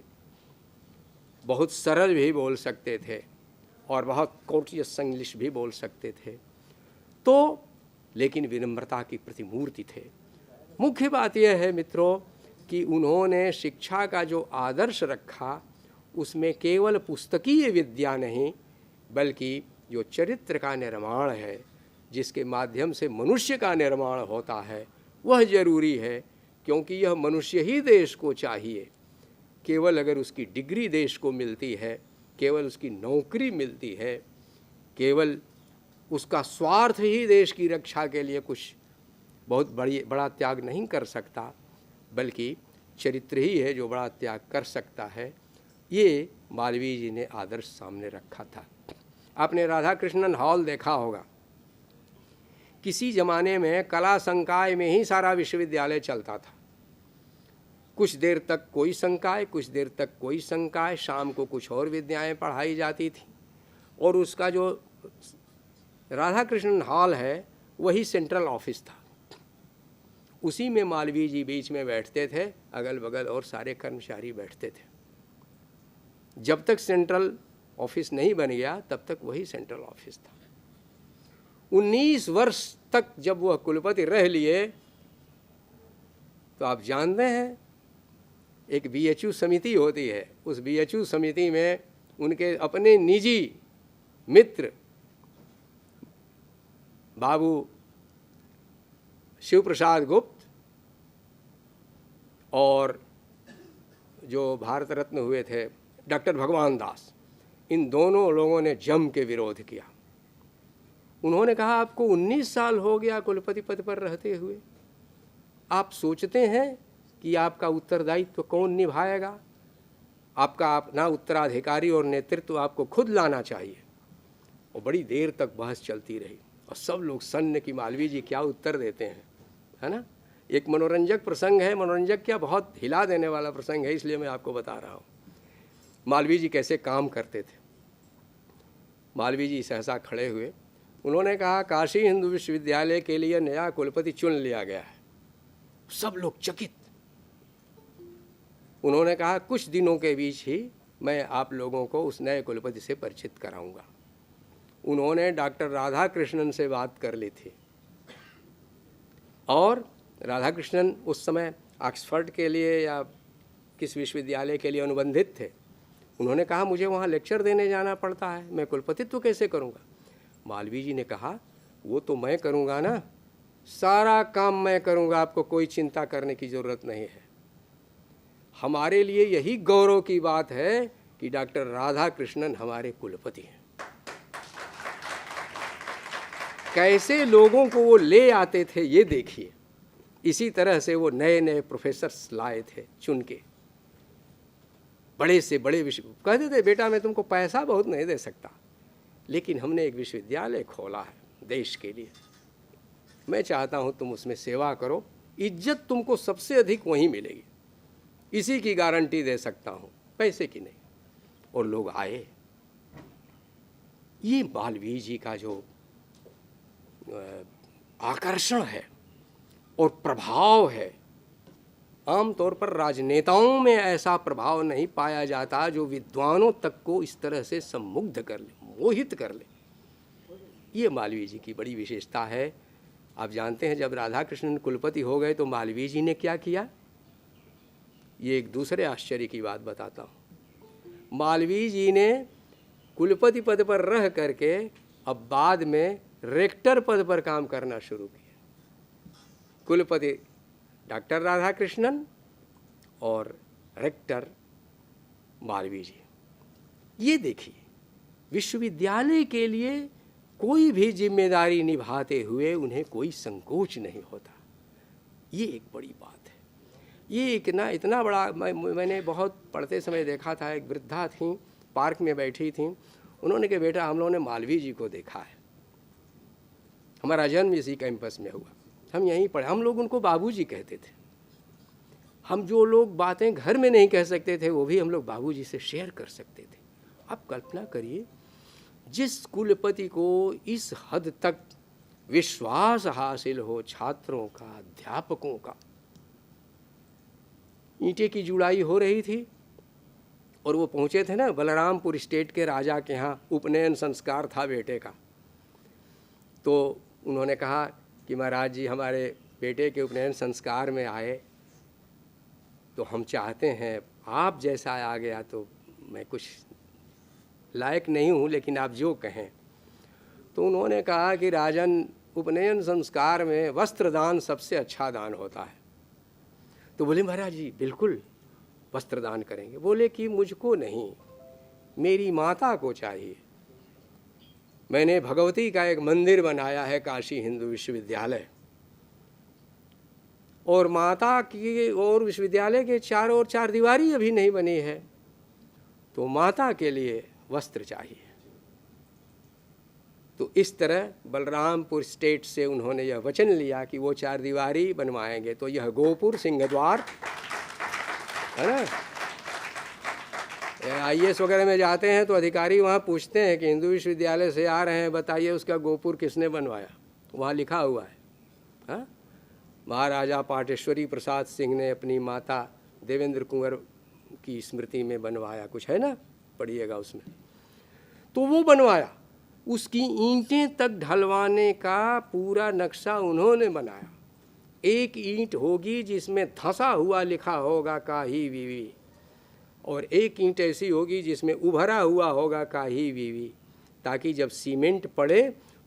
बहुत सरल भी बोल सकते थे और बहुत कोर्टियस इंग्लिश भी बोल सकते थे, तो लेकिन विनम्रता की प्रतिमूर्ति थे। मुख्य बात यह है मित्रों कि उन्होंने शिक्षा का जो आदर्श रखा उसमें केवल पुस्तकीय विद्या नहीं बल्कि जो चरित्र का निर्माण है, जिसके माध्यम से मनुष्य का निर्माण होता है, वह जरूरी है, क्योंकि यह मनुष्य ही देश को चाहिए। केवल अगर उसकी डिग्री देश को मिलती है, केवल उसकी नौकरी मिलती है, केवल उसका स्वार्थ ही देश की रक्षा के लिए कुछ बहुत बड़ा त्याग नहीं कर सकता, बल्कि चरित्र ही है जो बड़ा त्याग कर सकता है। ये मालवीय जी ने आदर्श सामने रखा था। आपने राधा कृष्णन हॉल देखा होगा। किसी ज़माने में कला संकाय में ही सारा विश्वविद्यालय चलता था। कुछ देर तक कोई संकाय, कुछ देर तक कोई संकाय, शाम को कुछ और विद्याएं पढ़ाई जाती थी। और उसका जो राधा कृष्णन हॉल है वही सेंट्रल ऑफिस था। उसी में मालवीय जी बीच में बैठते थे, अगल बगल और सारे कर्मचारी बैठते थे। जब तक सेंट्रल ऑफिस नहीं बन गया तब तक वही सेंट्रल ऑफिस था। 19 वर्ष तक जब वह कुलपति रह लिए तो आप जानते हैं एक बीएचयू समिति होती है। उस बीएचयू समिति में उनके अपने निजी मित्र बाबू शिव प्रसाद गुप्त और जो भारत रत्न हुए थे डॉक्टर भगवान दास, इन दोनों लोगों ने जम के विरोध किया। उन्होंने कहा आपको 19 साल हो गया कुलपति पद पर रहते हुए, आप सोचते हैं कि आपका उत्तरदायित्व कौन निभाएगा? आपका अपना उत्तराधिकारी और नेतृत्व आपको खुद लाना चाहिए। और बड़ी देर तक बहस चलती रही और सब लोग सन्न कि मालवीय जी क्या उत्तर देते हैं, है ना। एक मनोरंजक प्रसंग है, मनोरंजक क्या बहुत हिला देने वाला प्रसंग है, इसलिए मैं आपको बता रहा हूँ। मालवीय जी कैसे काम करते थे। मालवीय जी सहसा खड़े हुए, उन्होंने कहा काशी हिंदू विश्वविद्यालय के लिए नया कुलपति चुन लिया गया है। सब लोग चकित। उन्होंने कहा कुछ दिनों के बीच ही मैं आप लोगों को उस नए कुलपति से परिचित कराऊंगा। उन्होंने डॉक्टर राधा कृष्णन से बात कर ली थी और राधा कृष्णन उस समय ऑक्सफोर्ड के लिए या किस विश्वविद्यालय के लिए अनुबंधित थे। उन्होंने कहा मुझे वहाँ लेक्चर देने जाना पड़ता है, मैं कुलपतित्व कैसे करूँगा। मालवीय जी ने कहा वो तो मैं करूँगा ना, सारा काम मैं करूँगा, आपको कोई चिंता करने की ज़रूरत नहीं है। हमारे लिए यही गौरव की बात है कि डॉक्टर राधा कृष्णन हमारे कुलपति हैं। कैसे लोगों को वो ले आते थे ये देखिए। इसी तरह से वो नए नए प्रोफेसर्स लाए थे चुन के, बड़े से बड़े विश्व। कहते थे बेटा मैं तुमको पैसा बहुत नहीं दे सकता, लेकिन हमने एक विश्वविद्यालय खोला है देश के लिए, मैं चाहता हूँ तुम उसमें सेवा करो, इज्जत तुमको सबसे अधिक वहीं मिलेगी, इसी की गारंटी दे सकता हूँ, पैसे की नहीं। और लोग आए। ये मालवीय जी का जो आकर्षण है और प्रभाव है, आमतौर पर राजनेताओं में ऐसा प्रभाव नहीं पाया जाता जो विद्वानों तक को इस तरह से सम्मुग्ध कर ले, मोहित कर ले। ये मालवीय जी की बड़ी विशेषता है। आप जानते हैं जब राधा कृष्णन कुलपति हो गए तो मालवीय जी ने क्या किया, ये एक दूसरे आश्चर्य की बात बताता हूँ। मालवीय जी ने कुलपति पद पर रह करके अब बाद में रेक्टर पद पर काम करना शुरू किया। कुलपति डॉक्टर राधा कृष्णन और रेक्टर मालवीय जी। ये देखिए, विश्वविद्यालय के लिए कोई भी जिम्मेदारी निभाते हुए उन्हें कोई संकोच नहीं होता। ये एक बड़ी बात है। ये इतना बड़ा मैंने बहुत पढ़ते समय देखा था। एक वृद्धा थी, पार्क में बैठी थी, उन्होंने कहा बेटा हम लोगों ने मालवीय जी को देखा है, हमारा जन्म इसी कैंपस में हुआ, हम यहीं पढ़े। हम लोग उनको बाबूजी कहते थे। हम जो लोग बातें घर में नहीं कह सकते थे वो भी हम लोग बाबूजी से शेयर कर सकते थे। आप कल्पना करिए, जिस कुलपति को इस हद तक विश्वास हासिल हो छात्रों का, अध्यापकों का, ईंटे की जुड़ाई हो रही थी और वो पहुँचे थे ना बलरामपुर स्टेट के राजा के यहाँ, उपनयन संस्कार था बेटे का। तो उन्होंने कहा कि महाराज जी हमारे बेटे के उपनयन संस्कार में आए, तो हम चाहते हैं आप जैसा आ गया, तो मैं कुछ लायक नहीं हूँ, लेकिन आप जो कहें। तो उन्होंने कहा कि राजन, उपनयन संस्कार में वस्त्रदान सबसे अच्छा दान होता है। तो बोले महाराज जी बिल्कुल वस्त्रदान करेंगे। बोले कि मुझको नहीं, मेरी माता को चाहिए। मैंने भगवती का एक मंदिर बनाया है काशी हिंदू विश्वविद्यालय, और माता की और विश्वविद्यालय के चारों ओर चार दीवारी अभी नहीं बनी है, तो माता के लिए वस्त्र चाहिए। तो इस तरह बलरामपुर स्टेट से उन्होंने यह वचन लिया कि वो चार दीवारी बनवाएंगे। तो यह गोपुर सिंहद्वार है ना, IAS वगैरह में जाते हैं तो अधिकारी वहाँ पूछते हैं कि हिंदू विश्वविद्यालय से आ रहे हैं, बताइए उसका गोपुर किसने बनवाया। वहाँ लिखा हुआ है, हाँ, महाराजा पाटेश्वरी प्रसाद सिंह ने अपनी माता देवेंद्र कुंवर की स्मृति में बनवाया, कुछ है ना, पढ़िएगा उसमें। तो वो बनवाया, उसकी ईंटें तक ढलवाने का पूरा नक्शा उन्होंने बनाया। एक ईंट होगी जिसमें धंसा हुआ लिखा होगा काही वीवी, और एक ईंट ऐसी होगी जिसमें उभरा हुआ होगा काही वीवी, ताकि जब सीमेंट पड़े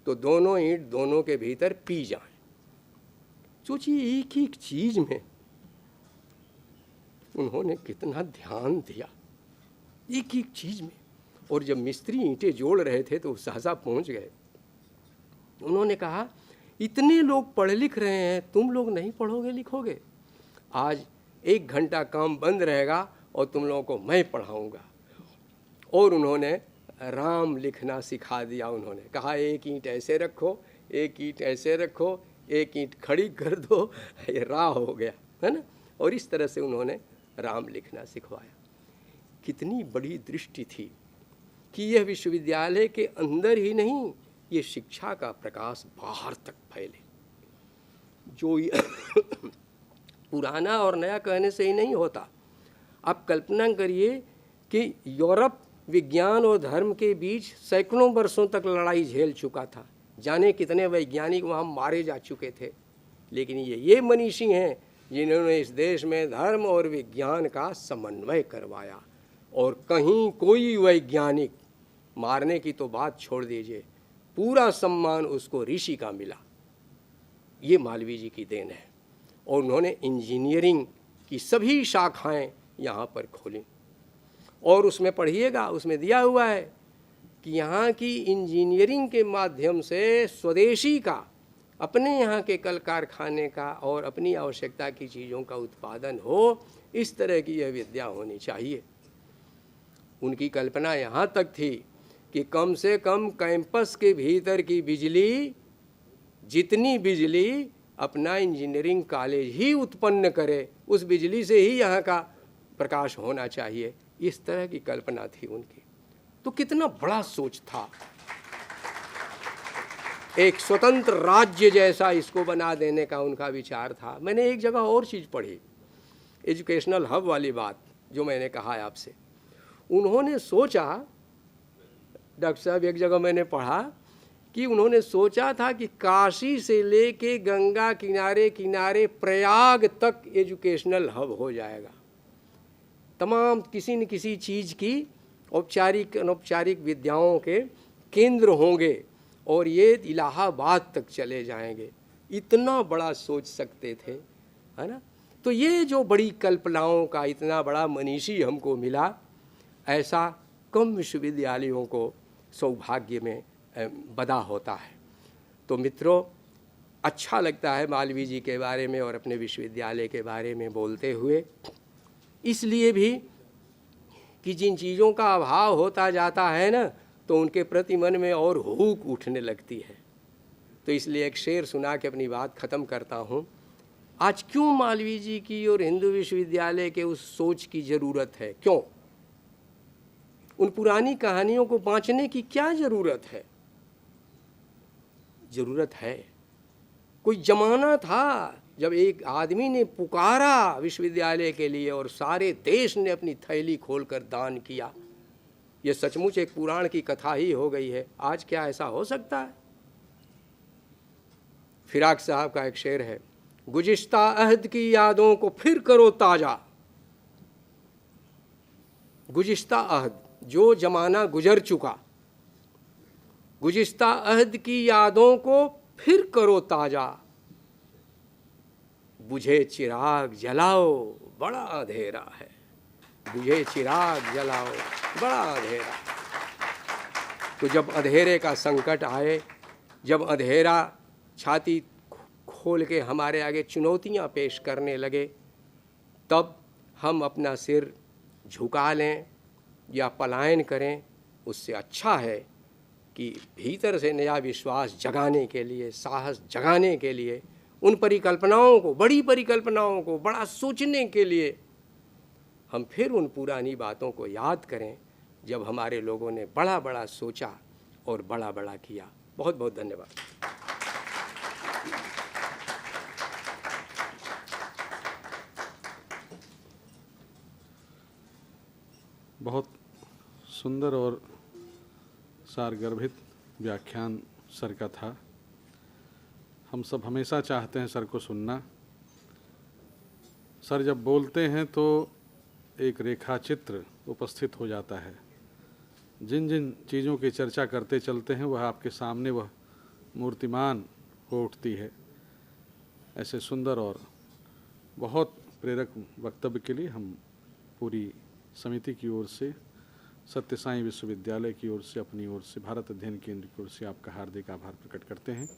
तो दोनों ईंट दोनों के भीतर पी जाएं। सोचिए एक एक चीज में उन्होंने कितना ध्यान दिया, एक एक चीज में। और जब मिस्त्री ईंटें जोड़ रहे थे तो सहसा पहुंच गए। उन्होंने कहा इतने लोग पढ़ लिख रहे हैं, तुम लोग नहीं पढ़ोगे लिखोगे, आज 1 घंटा काम बंद रहेगा और तुम लोगों को मैं पढ़ाऊंगा। और उन्होंने राम लिखना सिखा दिया। उन्होंने कहा एक ईंट ऐसे रखो, एक ईंट ऐसे रखो, एक ईंट खड़ी कर दो, ये राह हो गया, है ना। और इस तरह से उन्होंने राम लिखना सिखवाया। कितनी बड़ी दृष्टि थी कि यह विश्वविद्यालय के अंदर ही नहीं, ये शिक्षा का प्रकाश बाहर तक फैले। जो पुराना और नया कहने से ही नहीं होता। आप कल्पना करिए कि यूरोप विज्ञान और धर्म के बीच सैकड़ों वर्षों तक लड़ाई झेल चुका था, जाने कितने वैज्ञानिक वहाँ मारे जा चुके थे, लेकिन ये मनीषी हैं जिन्होंने इस देश में धर्म और विज्ञान का समन्वय करवाया। और कहीं कोई वैज्ञानिक, मारने की तो बात छोड़ दीजिए, पूरा सम्मान उसको ऋषि का मिला। ये मालवीय जी की देन है। और उन्होंने इंजीनियरिंग की सभी शाखाएं यहाँ पर खोली। और उसमें पढ़िएगा, उसमें दिया हुआ है कि यहाँ की इंजीनियरिंग के माध्यम से स्वदेशी का, अपने यहाँ के कल कारखाने का और अपनी आवश्यकता की चीज़ों का उत्पादन हो, इस तरह की यह विद्या होनी चाहिए। उनकी कल्पना यहाँ तक थी कि कम से कम कैंपस के भीतर की बिजली, जितनी बिजली अपना इंजीनियरिंग कॉलेज ही उत्पन्न करे, उस बिजली से ही यहाँ का प्रकाश होना चाहिए। इस तरह की कल्पना थी उनकी। तो कितना बड़ा सोच था। एक स्वतंत्र राज्य जैसा इसको बना देने का उनका विचार था। मैंने एक जगह और चीज़ पढ़ी, एजुकेशनल हब वाली बात जो मैंने कहा है आपसे। उन्होंने सोचा, डॉक्टर साहब एक जगह मैंने पढ़ा कि उन्होंने सोचा था कि काशी से लेके गंगा किनारे किनारे प्रयाग तक एजुकेशनल हब हो जाएगा। तमाम किसी न किसी चीज़ की औपचारिक अनौपचारिक विद्याओं के केंद्र होंगे और ये इलाहाबाद तक चले जाएंगे। इतना बड़ा सोच सकते थे, है ना। तो ये जो बड़ी कल्पनाओं का इतना बड़ा मनीषी हमको मिला, ऐसा कम विश्वविद्यालयों को सौभाग्य में बदा होता है। तो मित्रों, अच्छा लगता है मालवीय जी के बारे में और अपने विश्वविद्यालय के बारे में बोलते हुए, इसलिए भी कि जिन चीज़ों का अभाव होता जाता है ना, तो उनके प्रति मन में और हुक उठने लगती है। तो इसलिए एक शेर सुना के अपनी बात ख़त्म करता हूँ। आज क्यों मालवीय जी की और हिंदू विश्वविद्यालय के उस सोच की ज़रूरत है? क्यों? उन पुरानी कहानियों को बाँचने की क्या ज़रूरत है? ज़रूरत है। कोई ज़माना था जब एक आदमी ने पुकारा विश्वविद्यालय के लिए और सारे देश ने अपनी थैली खोलकर दान किया, ये सचमुच एक पुराण की कथा ही हो गई है। आज क्या ऐसा हो सकता है? फिराक साहब का एक शेर है, गुज़िश्ता अहद की यादों को फिर करो ताज़ा। गुज़िश्ता अहद, जो जमाना गुजर चुका, गुज़िश्ता अहद की यादों को फिर करो ताज़ा। बुझे चिराग जलाओ बड़ा अंधेरा है, बुझे चिराग जलाओ बड़ा अंधेरा। तो जब अंधेरे का संकट आए, जब अंधेरा छाती खोल के हमारे आगे चुनौतियां पेश करने लगे, तब हम अपना सिर झुका लें या पलायन करें, उससे अच्छा है कि भीतर से नया विश्वास जगाने के लिए, साहस जगाने के लिए, उन परिकल्पनाओं को, बड़ी परिकल्पनाओं को, बड़ा सोचने के लिए हम फिर उन पुरानी बातों को याद करें जब हमारे लोगों ने बड़ा बड़ा सोचा और बड़ा बड़ा किया। बहुत बहुत धन्यवाद। बहुत सुंदर और सारगर्भित व्याख्यान सर का था। हम सब हमेशा चाहते हैं सर को सुनना। सर जब बोलते हैं तो एक रेखा चित्र उपस्थित हो जाता है। जिन जिन चीज़ों की चर्चा करते चलते हैं वह आपके सामने वह मूर्तिमान हो उठती है। ऐसे सुंदर और बहुत प्रेरक वक्तव्य के लिए हम पूरी समिति की ओर से, सत्य साई विश्वविद्यालय की ओर से, अपनी ओर से, भारत अध्ययन केंद्र की ओर से आपका हार्दिक आभार प्रकट करते हैं।